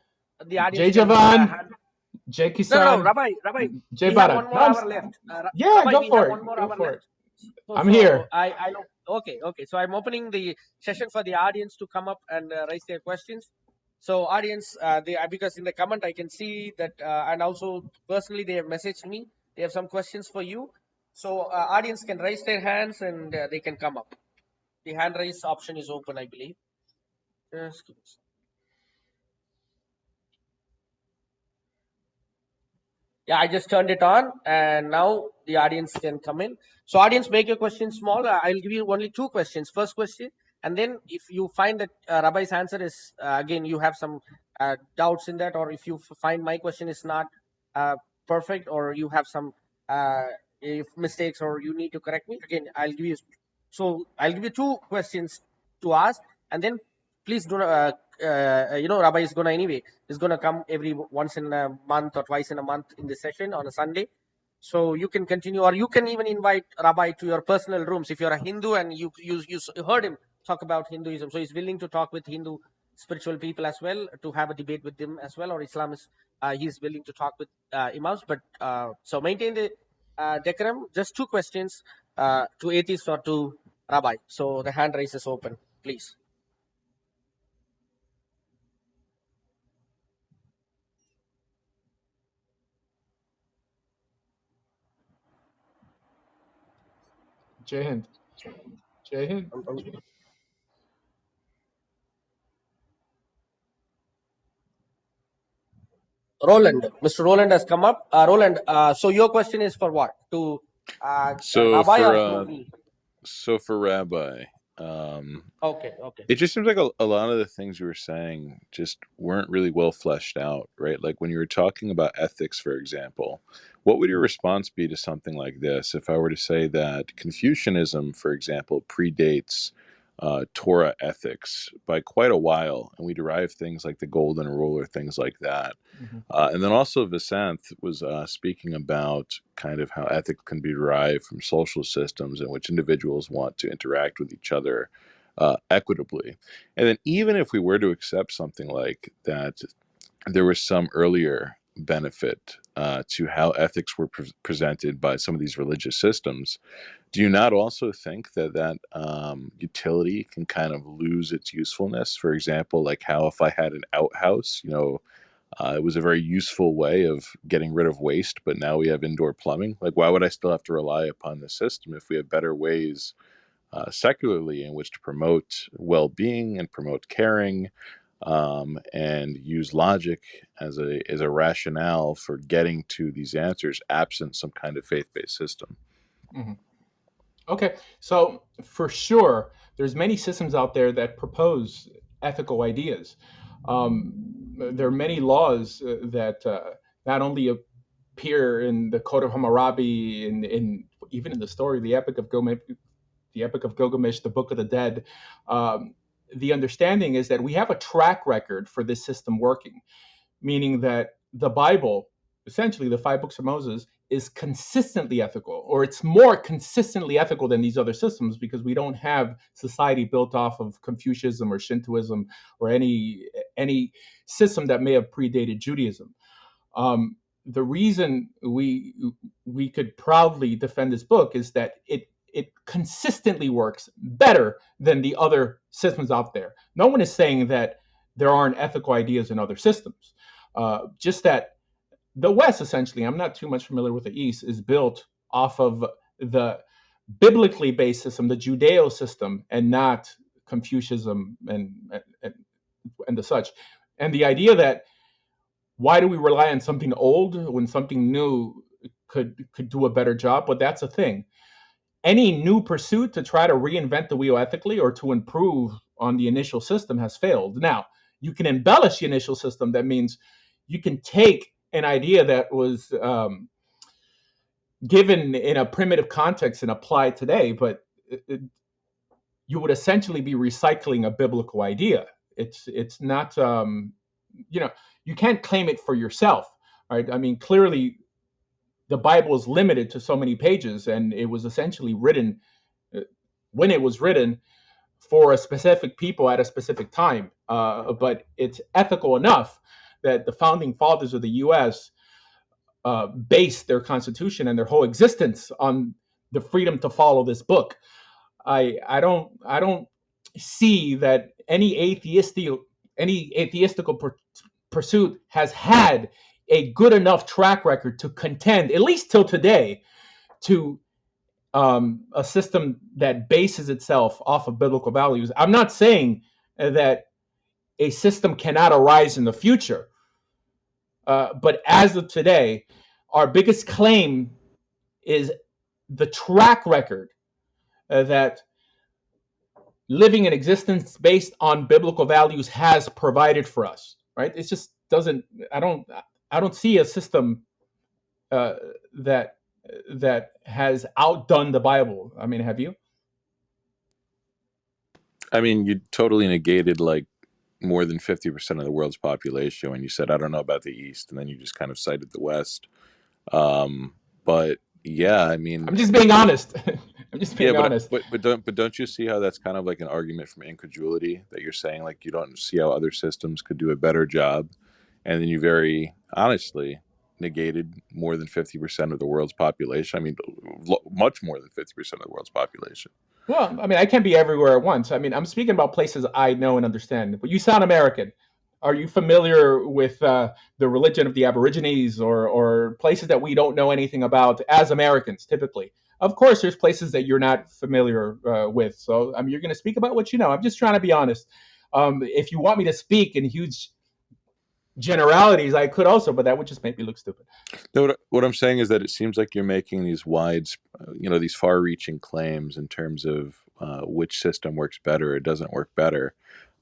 The audience Jai can Javan, hand. Jai No, Kisan, Rabbi, Jai we have Bharat. one No, more hour left. yeah, Rabbi, go we for have it. one more Go hour for left. it. So, I'm so here. I know. Okay. So I'm opening the session for the audience to come up and raise their questions. So audience, because in the comment I can see that, and also personally they have messaged me. They have some questions for you. So audience can raise their hands and they can come up. The hand raise option is open, I believe. Just give me a second. Yeah, I just turned it on, and now the audience can come in. So, audience, make your question small. I'll give you only 2 questions. First question, and then if you find that Rabbi's answer is again you have some doubts in that, or if you find my question is not uh, perfect, or you have some if mistakes, or you need to correct me, again, I'll give you two questions to ask, and then please do not, Rabbi is gonna anyway is gonna come every once in a month or twice in a month in the session on a Sunday. So you can continue, or you can even invite Rabbi to your personal rooms if you're a Hindu and you heard him talk about Hinduism. So he's willing to talk with Hindu spiritual people as well, to have a debate with them as well, or Islam is he's willing to talk with imams. But so maintain the decorum. Just two questions to atheist or to Rabbi. So the hand raise is open, please. Jai Hind. Jai Hind. Roland, Mr. Roland has come up. Roland, so your question is for what? To So Rabbi for or to me? Rabbi, um, Okay, okay. it just seems like a lot of the things you were saying just weren't really well fleshed out, right? Like when you were talking about ethics, for example, what would your response be to something like this? If I were to say that Confucianism, for example, predates Torah ethics by quite a while, and we derive things like the golden rule or things like that. And then also Vasanthan was speaking about kind of how ethics can be derived from social systems in which individuals want to interact with each other equitably. And then even if we were to accept something like that, there was some earlier benefit to how ethics were presented by some of these religious systems. Do you not also think that utility can kind of lose its usefulness? For example, like how if I had an outhouse, it was a very useful way of getting rid of waste, but now we have indoor plumbing. Like, why would I still have to rely upon the system if we have better ways secularly in which to promote well-being and promote caring, and use logic as a rationale for getting to these answers, absent some kind of faith-based system? Mhm. Okay, so for sure, there's many systems out there that propose ethical ideas. There are many laws that not only appear in the Code of Hammurabi, in even in the story, the Epic of Gilgamesh, the Book of the Dead. Um, the understanding is that we have a track record for this system working, meaning that the Bible, essentially the five books of Moses, is consistently ethical, or it's more consistently ethical than these other systems because we don't have society built off of Confucianism or Shintoism or any system that may have predated Judaism. The reason we could proudly defend this book is that it consistently works better than the other systems out there. No one is saying that there aren't ethical ideas in other systems. Just that the West, essentially, I'm not too much familiar with the East, is built off of the biblically based system, the Judeo system, and not Confucianism and the such. And the idea that why do we rely on something old when something new could do a better job? But that's a thing. Any new pursuit to try to reinvent the wheel ethically or to improve on the initial system has failed. Now, you can embellish the initial system. That means you can take an idea that was given in a primitive context and apply it today, but you would essentially be recycling a biblical idea. It's not you can't claim it for yourself, right? I mean, clearly the Bible is limited to so many pages, and it was essentially written when it was written for a specific people at a specific time. But it's ethical enough that the founding fathers of the U.S. Based their constitution and their whole existence on the freedom to follow this book. I don't see that any atheistical pursuit has had a good enough track record to contend, at least till today, to a system that bases itself off of biblical values. I'm not saying that a system cannot arise in the future, but as of today, our biggest claim is the track record that living an existence based on biblical values has provided for us. Right? It just doesn't. I don't see a system uh, that has outdone the Bible. I mean, have you? I mean, you totally negated like more than 50% of the world's population when you said, I don't know about the East, and then you just kind of cited the West. But yeah, I mean, I'm just being honest. I'm just yeah, being honest. but don't you see how that's kind of like an argument from incredulity, that you're saying like you don't see how other systems could do a better job, and then you very honestly negated more than 50% of the world's population. I mean, much more than 50% of the world's population. Well, I mean, I can't be everywhere at once. I mean, I'm speaking about places I know and understand. But you sound American. Are you familiar with the religion of the Aborigines, or places that we don't know anything about as Americans, typically? Of course, there's places that you're not familiar with. So, I mean, you're going to speak about what you know. I'm just trying to be honest. If you want me to speak in huge generalities, I could also, but that would just make me look stupid. No, what I'm saying is that it seems like you're making these these far-reaching claims in terms of which system works better or doesn't work better,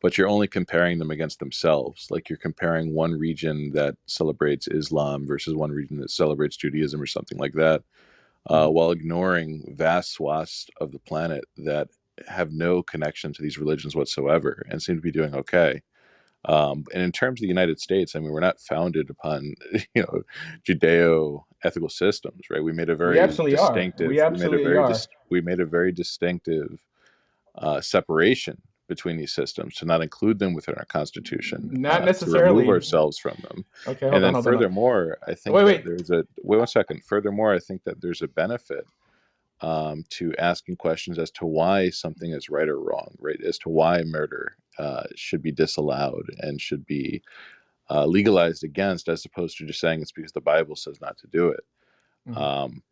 but you're only comparing them against themselves. Like you're comparing one region that celebrates Islam versus one region that celebrates Judaism or something like that, while ignoring vast swaths of the planet that have no connection to these religions whatsoever and seem to be doing okay. And in terms of the United States, I mean, we're not founded upon, Judeo-ethical systems, right? We made a We very absolutely are. distinctive, We absolutely are. we made a very distinctive separation between these systems to not include them within our constitution, Not to remove necessarily. ourselves from them. Okay, And hold on, then hold on. furthermore, I think Wait, that wait. wait 1 second. Furthermore, I think that there's a benefit to asking questions as to why something is right or wrong, right? As to why murder should be disallowed and should be legalized against, as opposed to just saying it's because the Bible says not to do it.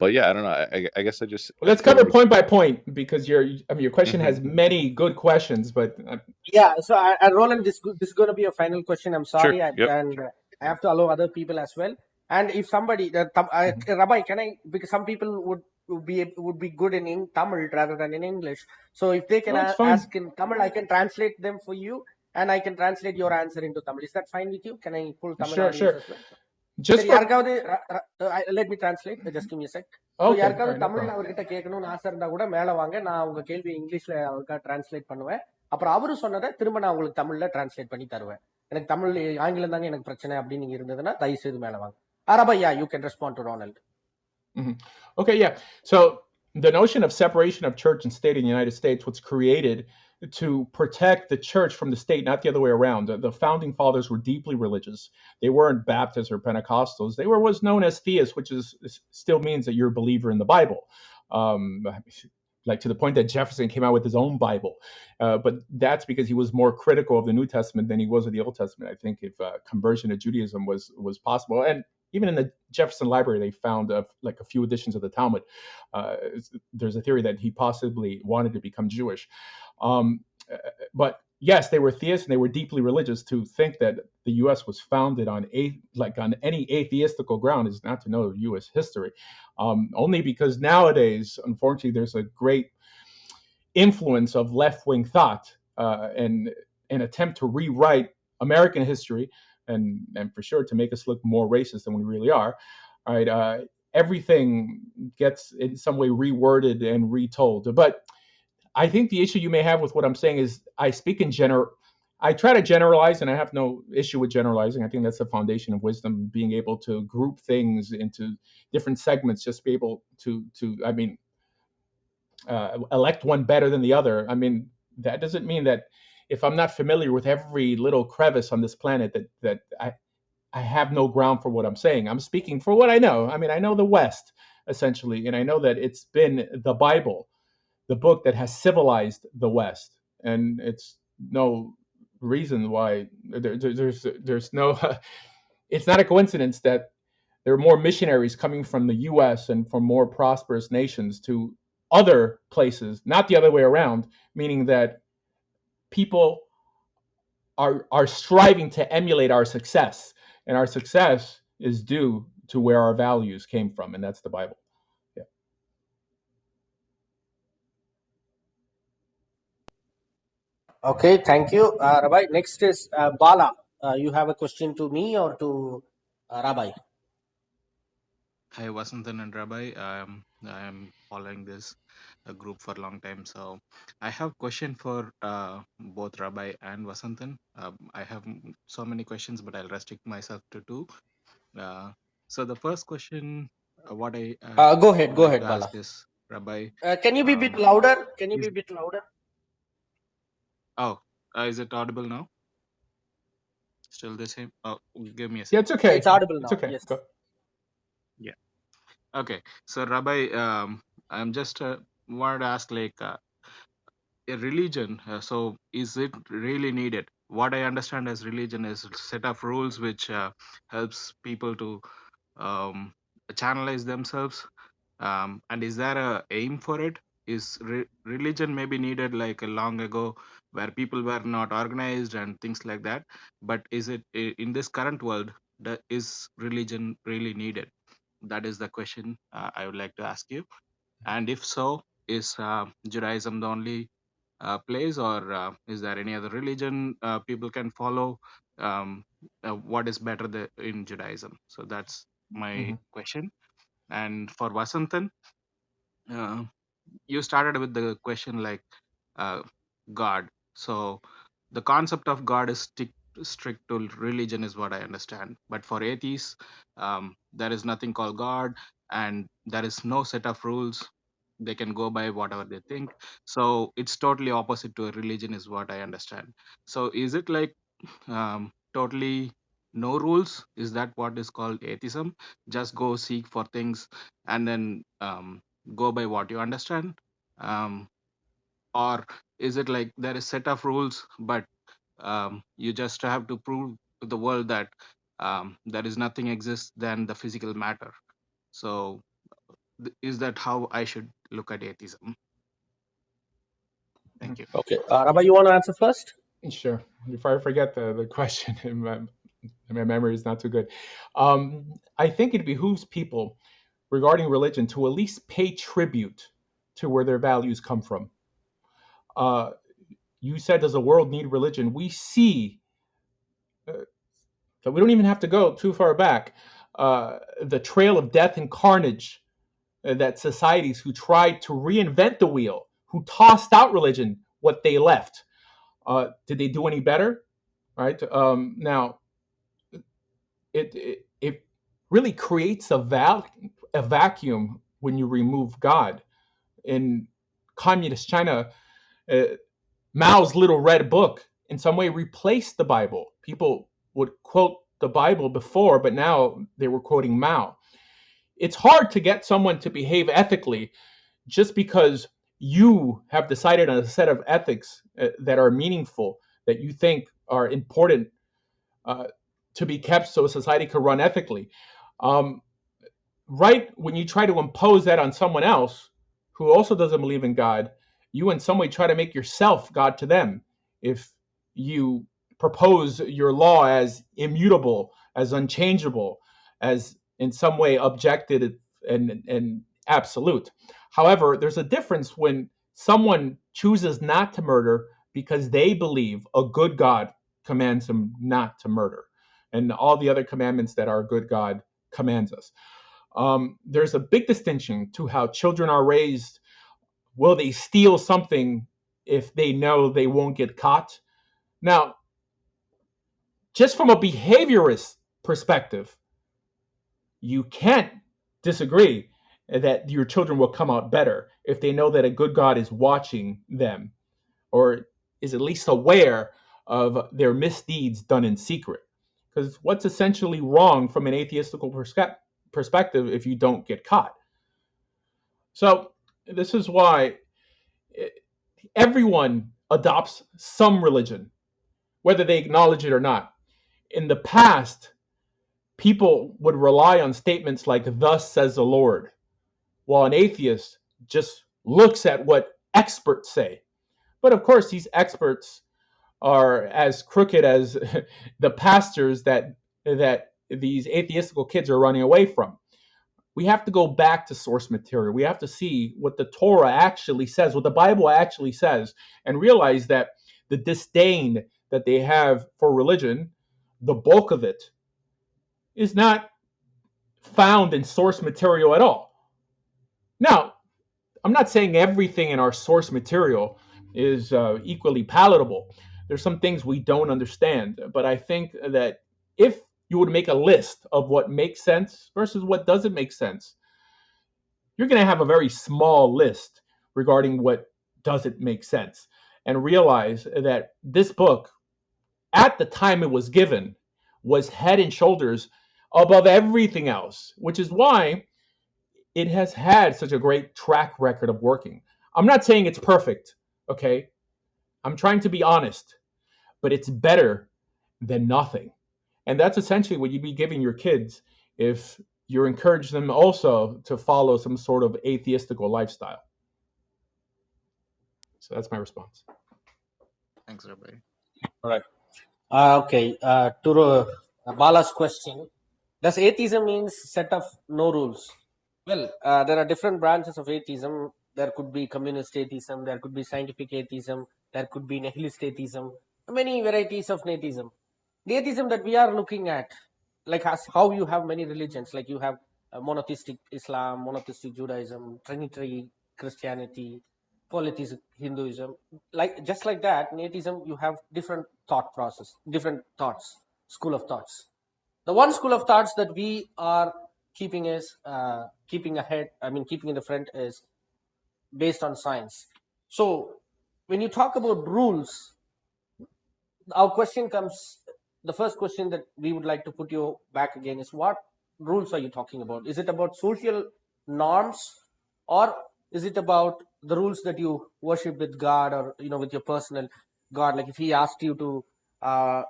But yeah, I don't know. I guess Well, I let's feel cover like. point by point, because your question Mhm. has many good questions, but Yeah, so Roland, this is going to be a final question. I'm Sure. sorry, Yep. and I have to allow other people as well. And if somebody, Rabbi, can I? Because some people would be good in Tamil rather than in English. So if they can no, it's ask fine. in Tamil, I can translate them for you, and I can translate your answer into Tamil. Is that fine with you? Can I pull Tamil Sure, audience sure. as well? Just சரி for யாருக்காவது let me translate, just give me a sec. So okay, all யாருக்காவது right, no தமிழ்ல problem. அவர்கிட்ட கேட்கணும்னு ஆசை இருந்தா கூட மேல வாங்க, நான் உங்க கேள்வி இங்கிலீஷ்ல அவருக்கா டிரான்ஸ்லேட் பண்ணுவேன். அப்புறம் அவரு சொன்னதை திரும்ப நான் உங்களுக்கு தமிழ்ல டிரான்ஸ்லேட் பண்ணி தருவேன். எனக்கு தமிழ் ஆங்கிலம் தாங்க எனக்கு பிரச்சனை அப்படின்னு நீங்க இருந்ததுன்னா தயவு செய்து மேல வாங்க. அரபையா, you can respond to Ronald. Okay, yeah. So the notion of separation of church and state in the United States was created to protect the church from the state, not the other way around. The founding fathers were deeply religious. They weren't Baptists or Pentecostals. They were what's known as theists, which still means that you're a believer in the Bible. Like to the point that Jefferson came out with his own Bible. But that's because he was more critical of the New Testament than he was of the Old Testament. I think if conversion to Judaism was possible, and even in the Jefferson Library, they found like a few editions of the Talmud. There's a theory that he possibly wanted to become Jewish. But yes, they were theists and they were deeply religious. To think that the U.S. was founded on on any atheistical ground is not to know U.S. history. Only because nowadays, unfortunately, there's a great influence of left-wing thought and an attempt to rewrite American history, and for sure to make us look more racist than we really are. All right, everything gets in some way reworded and retold. But I think the issue you may have with what I'm saying is I speak in general. I try to generalize, and I have no issue with generalizing. I think that's the foundation of wisdom, being able to group things into different segments, just be able to I mean, elect one better than the other. I mean, that doesn't mean that if I'm not familiar with every little crevice on this planet, that I have no ground for what I'm saying. I'm speaking for what I know. I mean, I know the West essentially, and I know that it's been the Bible, the book that has civilized the West, and it's no reason why there's no. It's not a coincidence that there are more missionaries coming from the U.S. and from more prosperous nations to other places, not the other way around, meaning that people are striving to emulate our success, and our success is due to where our values came from, and that's the Bible. Yeah. Okay, thank you, Rabbi. Next is Bala. You have a question to me or to Rabbi? Hi, Vasanthan and Rabbi. I'm following this group for a long time, so I have question for both Rabbi and Vasanthan. I have so many questions, but I'll restrict myself to two. Uh, so the first question, what I Go would like to ahead, Bala. ask is, Rabbi, Can you be a bit um, louder? Can you be is a bit louder? oh, is it audible now? Still the same? Oh, give me a Yeah, second. it's okay. It's audible It's now. okay. Yes. Go. Yeah. Okay. So Rabbi, I'm just wanted to ask like. A religion, so is it really needed? What I understand as religion is a set of rules which helps people to um, channelize themselves, and is there a aim for it? Is religion maybe needed like a long ago where people were not organized and things like that, but is it in this current world that is religion really needed? That is the question I would like to ask you. And if so, is Judaism the only place, or is there any other religion people can follow? What is better in Judaism? So that's my Mhm. question. And for Vasanthan, uh, you started with the question like uh, God. So the concept of God is strict to religion, is what I understand. But for atheists, there is nothing called God, and there is no set of rules. They can go by whatever they think. So it's totally opposite to a religion, is what I understand. So is it like totally no rules? Is that what is called atheism? Just go seek for things and then go by what you understand? Um, or is it like there is set of rules, but you just have to prove to the world that there is nothing exists than the physical matter? So is that how I should look at atheism? Thank you. Okay. Rabbi, you want to answer first? Sure. Before I forget the question, my memory is not too good. I think it behooves people regarding religion to at least pay tribute to where their values come from. Uh, you said, does the world need religion? We see that we don't even have to go too far back. The trail of death and carnage that societies who tried to reinvent the wheel, who tossed out religion, what they left. Did they do any better? Right now, it really creates a vacuum when you remove God. In communist China, uh, Mao's little red book in some way replaced the Bible. People would quote the Bible before, but now they were quoting Mao. It's hard to get someone to behave ethically just because you have decided on a set of ethics that are meaningful, that you think are important uh, to be kept so a society could run ethically. Um, right when you try to impose that on someone else who also doesn't believe in God, you in some way try to make yourself God to them. If you propose your law as immutable, as unchangeable, as in some way objective and absolute. However, there's a difference when someone chooses not to murder because they believe a good God commands them not to murder, and all the other commandments that our good God commands us. There's a big distinction to how children are raised. Will they steal something if they know they won't get caught? Now, just from a behaviorist perspective, you can't disagree that your children will come out better if they know that a good God is watching them or is at least aware of their misdeeds done in secret. Because what's essentially wrong from an atheistical perspective if you don't get caught? So, this is why everyone adopts some religion, whether they acknowledge it or not. In the past, people would rely on statements like, "Thus says the Lord," while an atheist just looks at what experts say. But of course, these experts are as crooked as the pastors that these atheistical kids are running away from. We have to go back to source material. We have to see what the Torah actually says, what the Bible actually says, and realize that the disdain that they have for religion, the bulk of it, is not found in source material at all. Now, I'm not saying everything in our source material is equally palatable. There's some things we don't understand, but I think that if you would make a list of what makes sense versus what doesn't make sense, you're going to have a very small list regarding what doesn't make sense, and realize that this book, at the time it was given, was head and shoulders above everything else, which is why it has had such a great track record of working. I'm not saying it's perfect, okay? I'm trying to be honest, but it's better than nothing. And that's essentially what you'd be giving your kids if you encourage them also to follow some sort of atheistical lifestyle. So that's my response. Thanks, Rabbi. All right. Okay. To Bala's question, does atheism means set of no rules? Well, there are different branches of atheism. There could be communist atheism, there could be scientific atheism, there could be nihilist atheism, many varieties of atheism. The atheism that we are looking at, like how you have many religions, like you have monotheistic Islam, monotheistic Judaism, Trinitary Christianity, polytheistic Hinduism, like just like that, in atheism you have different thought process, different thoughts, school of thoughts. The one school of thoughts that we are keeping is keeping ahead, I mean keeping in the front, is based on science. So when you talk about rules, our question comes, the first question that we would like to put you back again is, what rules are you talking about? Is it about social norms, or is it about the rules that you worship with God, or with your personal God? Like if he asked you to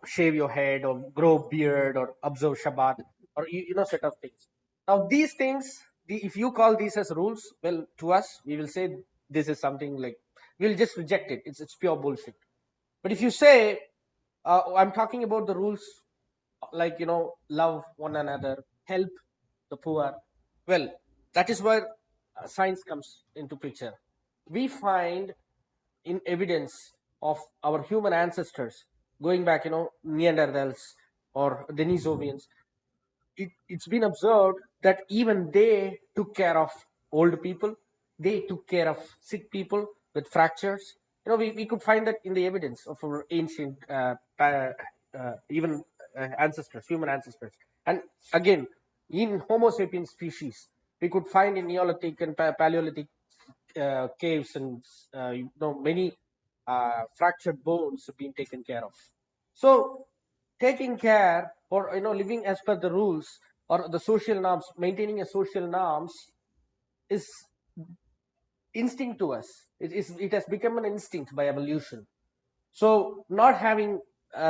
shave your head or grow beard or observe Shabbat, or set of things. Now these things, if you call these as rules, well, to us we will say this is something like, we'll just reject it. It's pure bullshit. But if you say, I'm talking about the rules, like love one another, help the poor, well, that is where science comes into picture. We find in evidence of our human ancestors going back, Neanderthals or Denisovians. It's been observed that even they took care of old people, they took care of sick people with fractures. We could find that in the evidence of our ancient even ancestors, human ancestors. And again, in Homo sapiens species, we could find in Neolithic and Paleolithic caves and many fractured bones have been taken care of. So taking care, or living as per the rules or the social norms, maintaining a social norms is instinct to us. It has become an instinct by evolution. So not having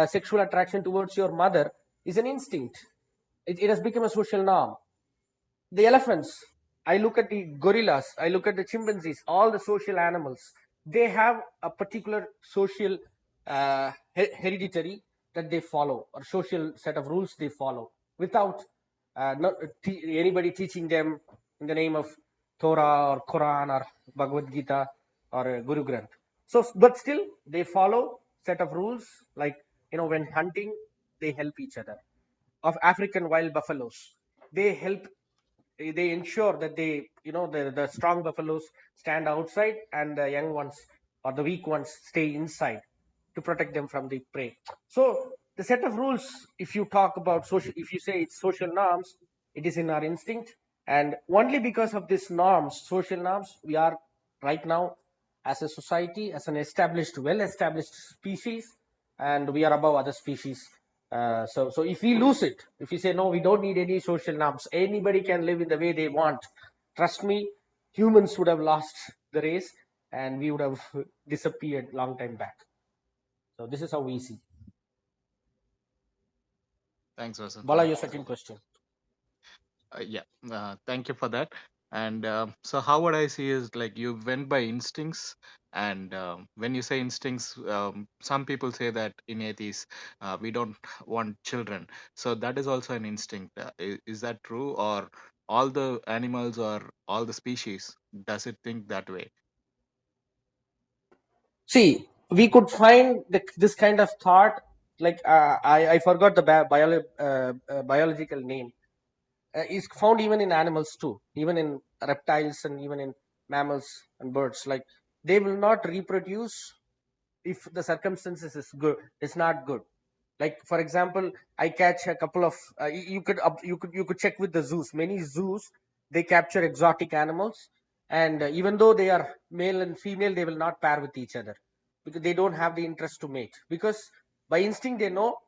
sexual attraction towards your mother is an instinct. It has become a social norm. The elephants, I look at the gorillas, I look at the chimpanzees, all the social animals, they have a particular social hereditary that they follow, or social set of rules they follow, without not anybody teaching them in the name of Torah or Quran or Bhagavad Gita or Guru Granth. So but still they follow set of rules, like when hunting, they help each other. Of African wild buffaloes, they help, they ensure that they, the strong buffaloes stand outside and the young ones or the weak ones stay inside to protect them from the prey. So the set of rules, if you talk about social, if you say it's social norms, it is in our instinct. And only because of these norms, social norms, we are right now as a society, as an established, well established species, and we are above other species. So if we lose it, if we say no, we don't need any social norms, anybody can live in the way they want, trust me, humans would have lost the race and we would have disappeared long time back. So this is how we see. Thanks, Bala, Vasanthan. your second question. Yeah, thank you for that. And so, how would I see is like you went by instincts, and when you say instincts, some people say that in atheists we don't want children, so that is also an instinct. Is that true, or all the animals or all the species does it think that way? See, we could find this kind of thought, like I forgot the biological name. is found even in animals too, even in reptiles and even in mammals and birds. Like they will not reproduce if the circumstances is good, is not good. Like for example, I catch a couple of you could check with the zoos. Many zoos, they capture exotic animals, and even though they are male and female, they will not pair with each other because they don't have the interest to mate, because by instinct they know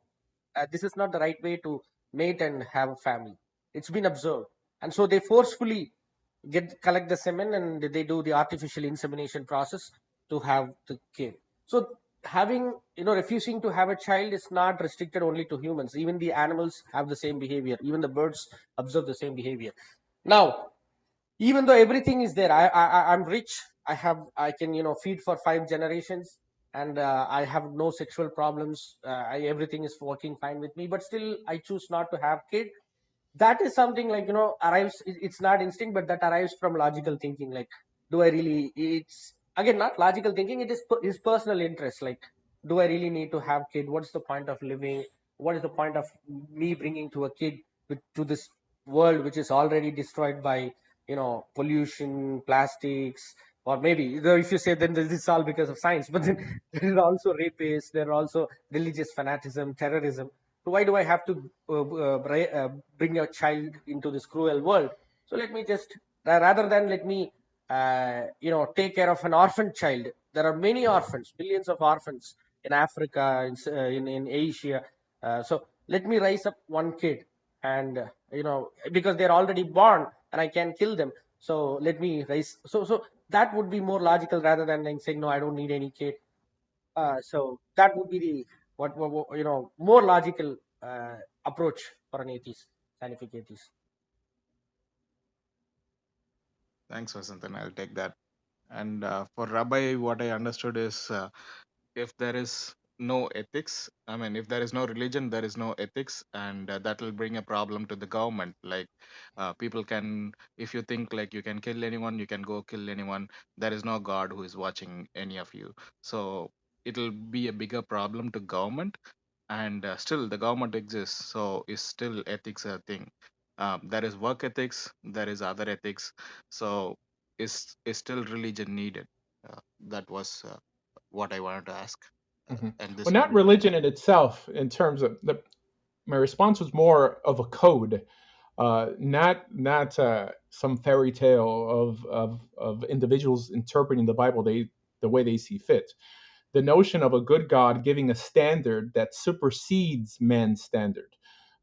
this is not the right way to mate and have a family. It's been observed, and so they forcefully collect the semen and they do the artificial insemination process to have the kid. So having, refusing to have a child is not restricted only to humans. Even the animals have the same behavior. Even the birds observe the same behavior. Now, even though everything is there, I'm rich, I can, feed for 5 generations, and I have no sexual problems, everything is working fine with me, but still I choose not to have kid. That is something like, arrives, it's not instinct, but that arrives from logical thinking. Like, do I really, it's again not logical thinking, it is his personal interest. Like, do I really need to have kid? What's the point of living? What is the point of me bringing to a kid to this world which is already destroyed by, pollution, plastics, or maybe, if you say, then this is all because of science, but then there is also rapists, there are also religious fanaticism, terrorism. So why do I have to bring a child into this cruel world? So let me just, rather than let me take care of an orphan child. There are many orphans, millions of orphans in Africa, in Asia. So let me raise up one kid, and because they're already born and I can kill them. So let me raise. So that would be more logical rather than like saying no, I don't need any kid. So that would be the more logical approach for an atheist, scientific atheist. Thanks, Vasanthan. I'll take that. And for Rabbi, what I understood is if there is no ethics, I mean, if there is no religion, there is no ethics, and that will bring a problem to the government. Like, people can, if you think like you can kill anyone, you can go kill anyone. There is no God who is watching any of you. So it'll be a bigger problem to government, and still the government exists. So is still ethics a thing? There is work ethics, there is other ethics. So is still religion needed? That was what I wanted to ask. And Well, this will not be my religion in itself. In terms of my response was more of a code, not some fairy tale of individuals interpreting the Bible the way they see fit. The notion of a good God giving a standard that supersedes man's standard.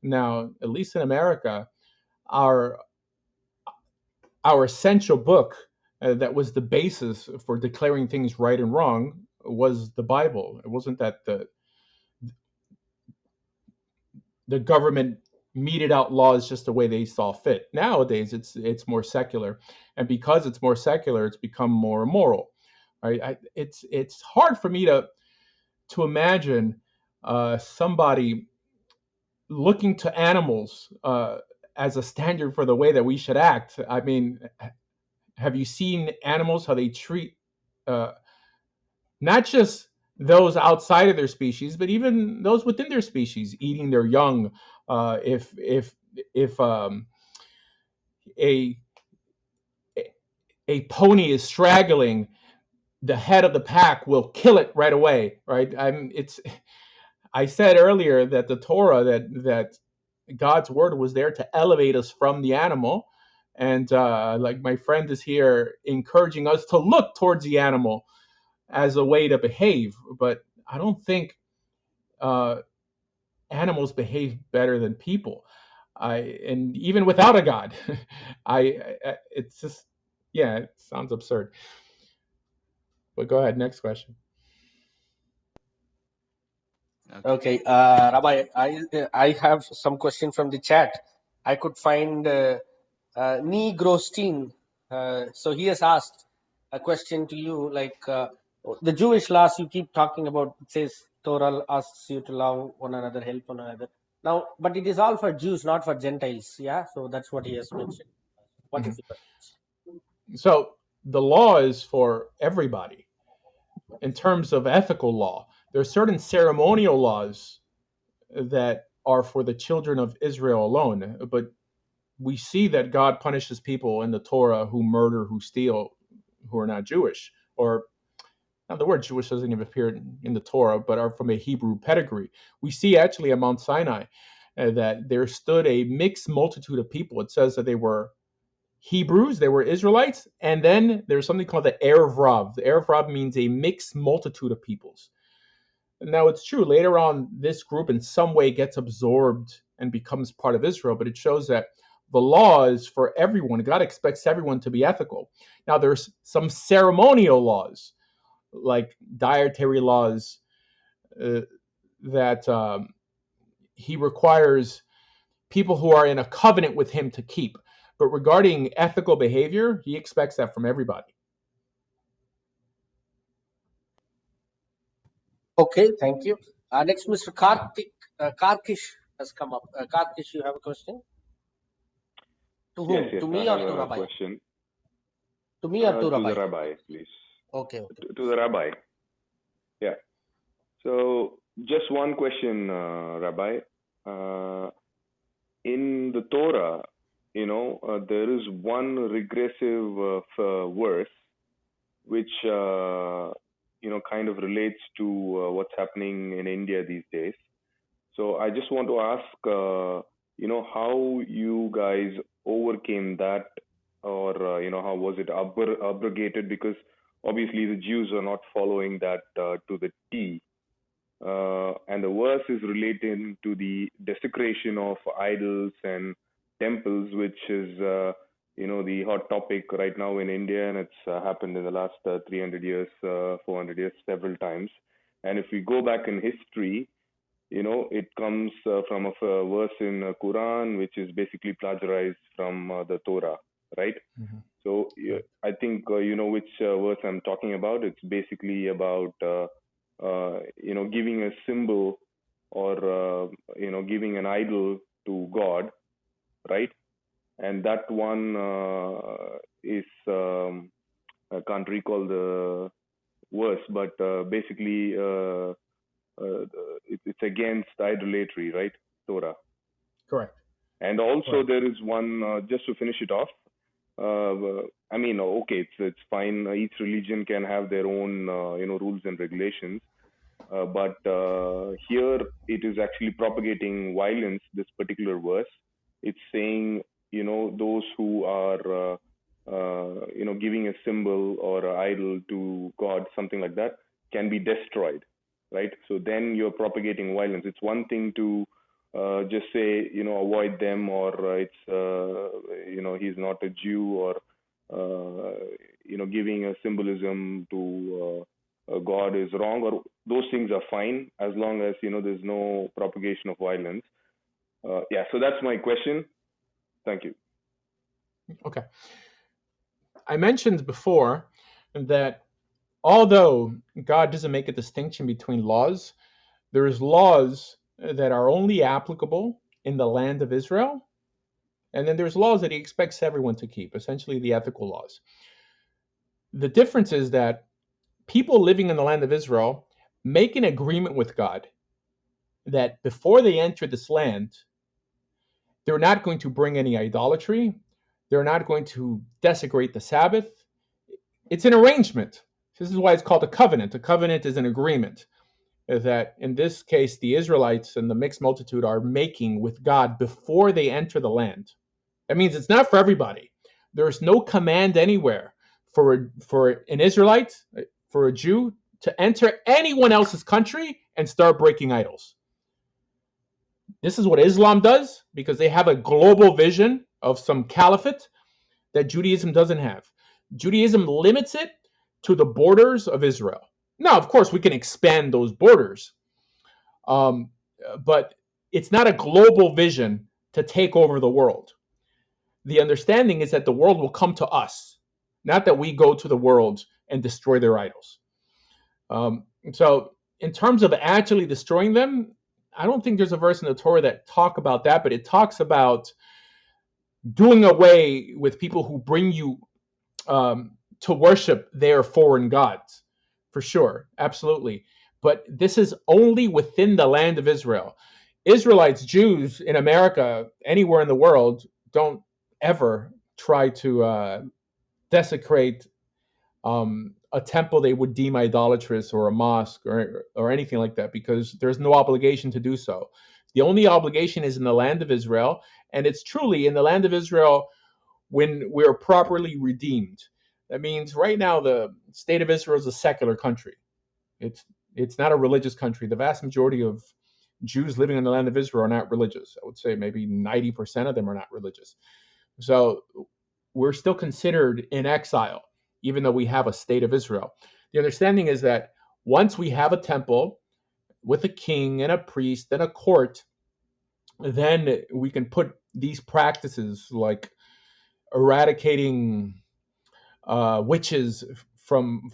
Now, at least in America, our our essential book that was the basis for declaring things right and wrong was the Bible. It wasn't that the government meted out laws just the way they saw fit. Nowadays, it's more secular, and because it's more secular, it's become more immoral. Right? It's hard for me to imagine somebody looking to animals as a standard for the way that we should act. I mean, have you seen animals how they treat uh, not just those outside of their species, but even those within their species, eating their young? If a a pony is straggling, the head of the pack will kill it right away. Right? I said earlier that the Torah, that God's word was there to elevate us from the animal, and like my friend is here encouraging us to look towards the animal as a way to behave. But I don't think uh, animals behave better than people. And even without a God, it's just, yeah, it sounds absurd. But go ahead, next question. okay. Okay, Rabbi, I have some question from the chat. I could find Nee Grosteen. So he has asked a question to you, like the Jewish laws you keep talking about. It says Torah asks you to love one another, help one another. Now, but it is all for Jews, not for Gentiles. Yeah, so that's what he has mentioned. What is Mhm. the question? So the law is for everybody in terms of ethical law. There are certain ceremonial laws that are for the children of Israel alone, but we see that God punishes people in the Torah who murder, who steal, who are not Jewish, or now the word Jewish doesn't even appear in the Torah, but are from a Hebrew pedigree. We see actually at Mount Sinai that there stood a mixed multitude of people. It says that they were Hebrews, they were Israelites, and then there's something called the Erev Rav. The Erev Rav means a mixed multitude of peoples. Now, it's true, later on, this group in some way gets absorbed and becomes part of Israel, but it shows that the law is for everyone. God expects everyone to be ethical. Now, there's some ceremonial laws, like dietary laws, that he requires people who are in a covenant with him to keep. But regarding ethical behavior, he expects that from everybody. Okay, thank you. Next, Mr. Karkish has come up. Karkish, you have a question? To Yes, whom? yes, To I me or have to a Rabbi? question To me or to to Rabbi? the rabbi, please. Okay, okay. To the rabbi. Yeah. So, just one question, Rabbi. In the Torah, there is one regressive verse which, kind of relates to what's happening in India these days. So, I just want to ask, how you guys overcame that, or how was it abrogated? Because obviously the Jews are not following that to the T, and the verse is relating to the desecration of idols and temples, which is the hot topic right now in India, and it's happened in the last 300 years, 400 years, several times. And if we go back in history, it comes from a verse in Quran, which is basically plagiarized from the Torah, right? Mhm. So I think you know which verse I'm talking about. It's basically about giving a symbol, or giving an idol to God, right? And that one is I can't recall the verse, but basically it's against idolatry, right? Torah. Correct. And also Correct. there is one, just to finish it off. I mean, okay, it's fine. Each religion can have their own rules and regulations. But here it is actually propagating violence. This particular verse, it's saying those who are giving a symbol or an idol to God, something like that, can be destroyed, right? So then you're propagating violence. It's one thing to just say avoid them, or it's he's not a Jew, or giving a symbolism to God is wrong, or those things are fine as long as there's no propagation of violence. Yeah, so that's my question. Thank you. Okay. I mentioned before that although God doesn't make a distinction between laws, there's laws that are only applicable in the land of Israel, and then there's laws that he expects everyone to keep, essentially the ethical laws. The difference is that people living in the land of Israel make an agreement with God that before they enter this land, they're not going to bring any idolatry, they're not going to desecrate the Sabbath. It's an arrangement. This is why it's called a covenant. A covenant is an agreement that, in this case, the Israelites and the mixed multitude are making with God before they enter the land. That means it's not for everybody. There's no command anywhere for an Israelite, for a Jew, to enter anyone else's country and start breaking idols. This is what Islam does because they have a global vision of some caliphate that Judaism doesn't have. Judaism limits it to the borders of Israel. Now, of course, we can expand those borders, but it's not a global vision to take over the world. The understanding is that the world will come to us, not that we go to the world and destroy their idols. So, in terms of actually destroying them, I don't think there's a verse in the Torah that talk about that, but it talks about doing away with people who bring you to worship their foreign gods, for sure, absolutely. But this is only within the land of Israel. Israelites, Jews in America, anywhere in the world, don't ever try to desecrate a temple they would deem idolatrous, or a mosque, or anything like that, because there's no obligation to do so. The only obligation is in the land of Israel, and it's truly in the land of Israel when we're properly redeemed. That means right now the state of Israel is a secular country. It's not a religious country. The vast majority of Jews living in the land of Israel are not religious. I would say maybe 90% of them are not religious. So we're still considered in exile, even though we have a state of Israel. The understanding is that once we have a temple with a king and a priest and a court, then we can put these practices like eradicating witches from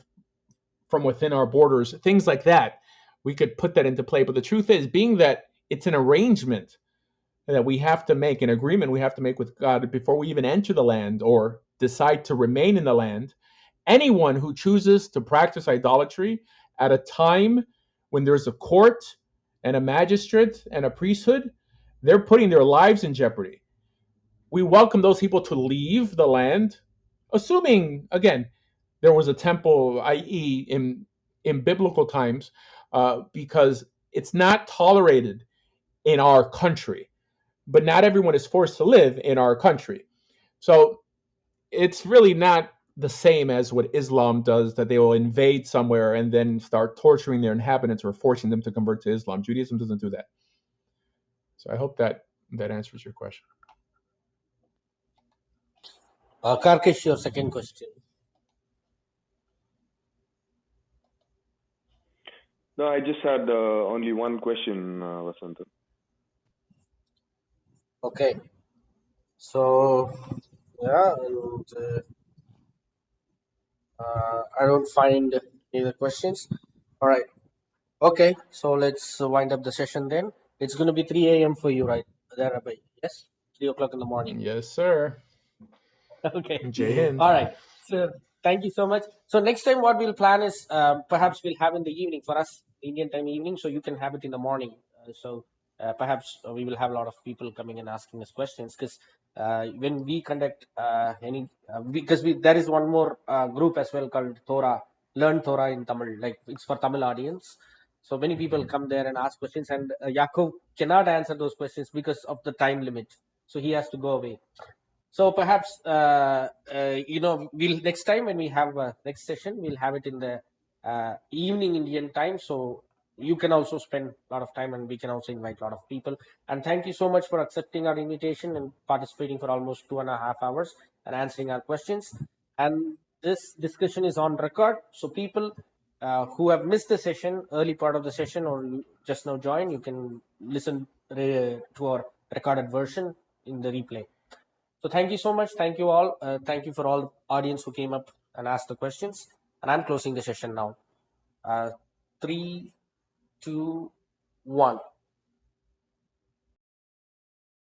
within our borders, things like that. We could put that into play. But the truth is, being that it's an arrangement that we have to make, an agreement we have to make with God before we even enter the land or decide to remain in the land, anyone who chooses to practice idolatry at a time when there's a court and a magistrate and a priesthood, they're putting their lives in jeopardy. We welcome those people to leave the land, assuming, again, there was a temple, i.e., in biblical times, because it's not tolerated in our country. But not everyone is forced to live in our country. So it's really not the same as what Islam does, that they will invade somewhere and then start torturing their inhabitants or forcing them to convert to Islam. Judaism doesn't do that. So I hope that answers your question. Karkish, your second question. No, I just had only one question, Vasanthan. Okay. So, yeah, and, I don't find any other questions. All right. Okay. So let's wind up the session then. It's going to be 3 a.m. for you, right? There, Rabbi. Yes? 3 o'clock in the morning. Yes, sir. Okay. Jai Hind. All right. So thank you so much. So next time what we'll plan is perhaps we'll have in the evening for us, Indian time evening, so you can have it in the morning. Perhaps we will have a lot of people coming and asking us questions, because when we conduct there is one more group as well called Torah, Learn Torah in Tamil, like it's for Tamil audience. So many people come there and ask questions, and Yaakov cannot answer those questions because of the time limit. So he has to go away. So perhaps we'll next time when we have next session, we'll have it in the evening Indian time. So you can also spend a lot of time, and we can also invite a lot of people. And thank you so much for accepting our invitation and participating for almost 2.5 hours and answering our questions. And this discussion is on record, so people who have missed the session, early part of the session, or you just now join, you can listen to our recorded version in the replay. So thank you so much. Thank you all. Thank you for all the audience who came up and asked the questions. And I'm closing the session now. 3, 2, 1.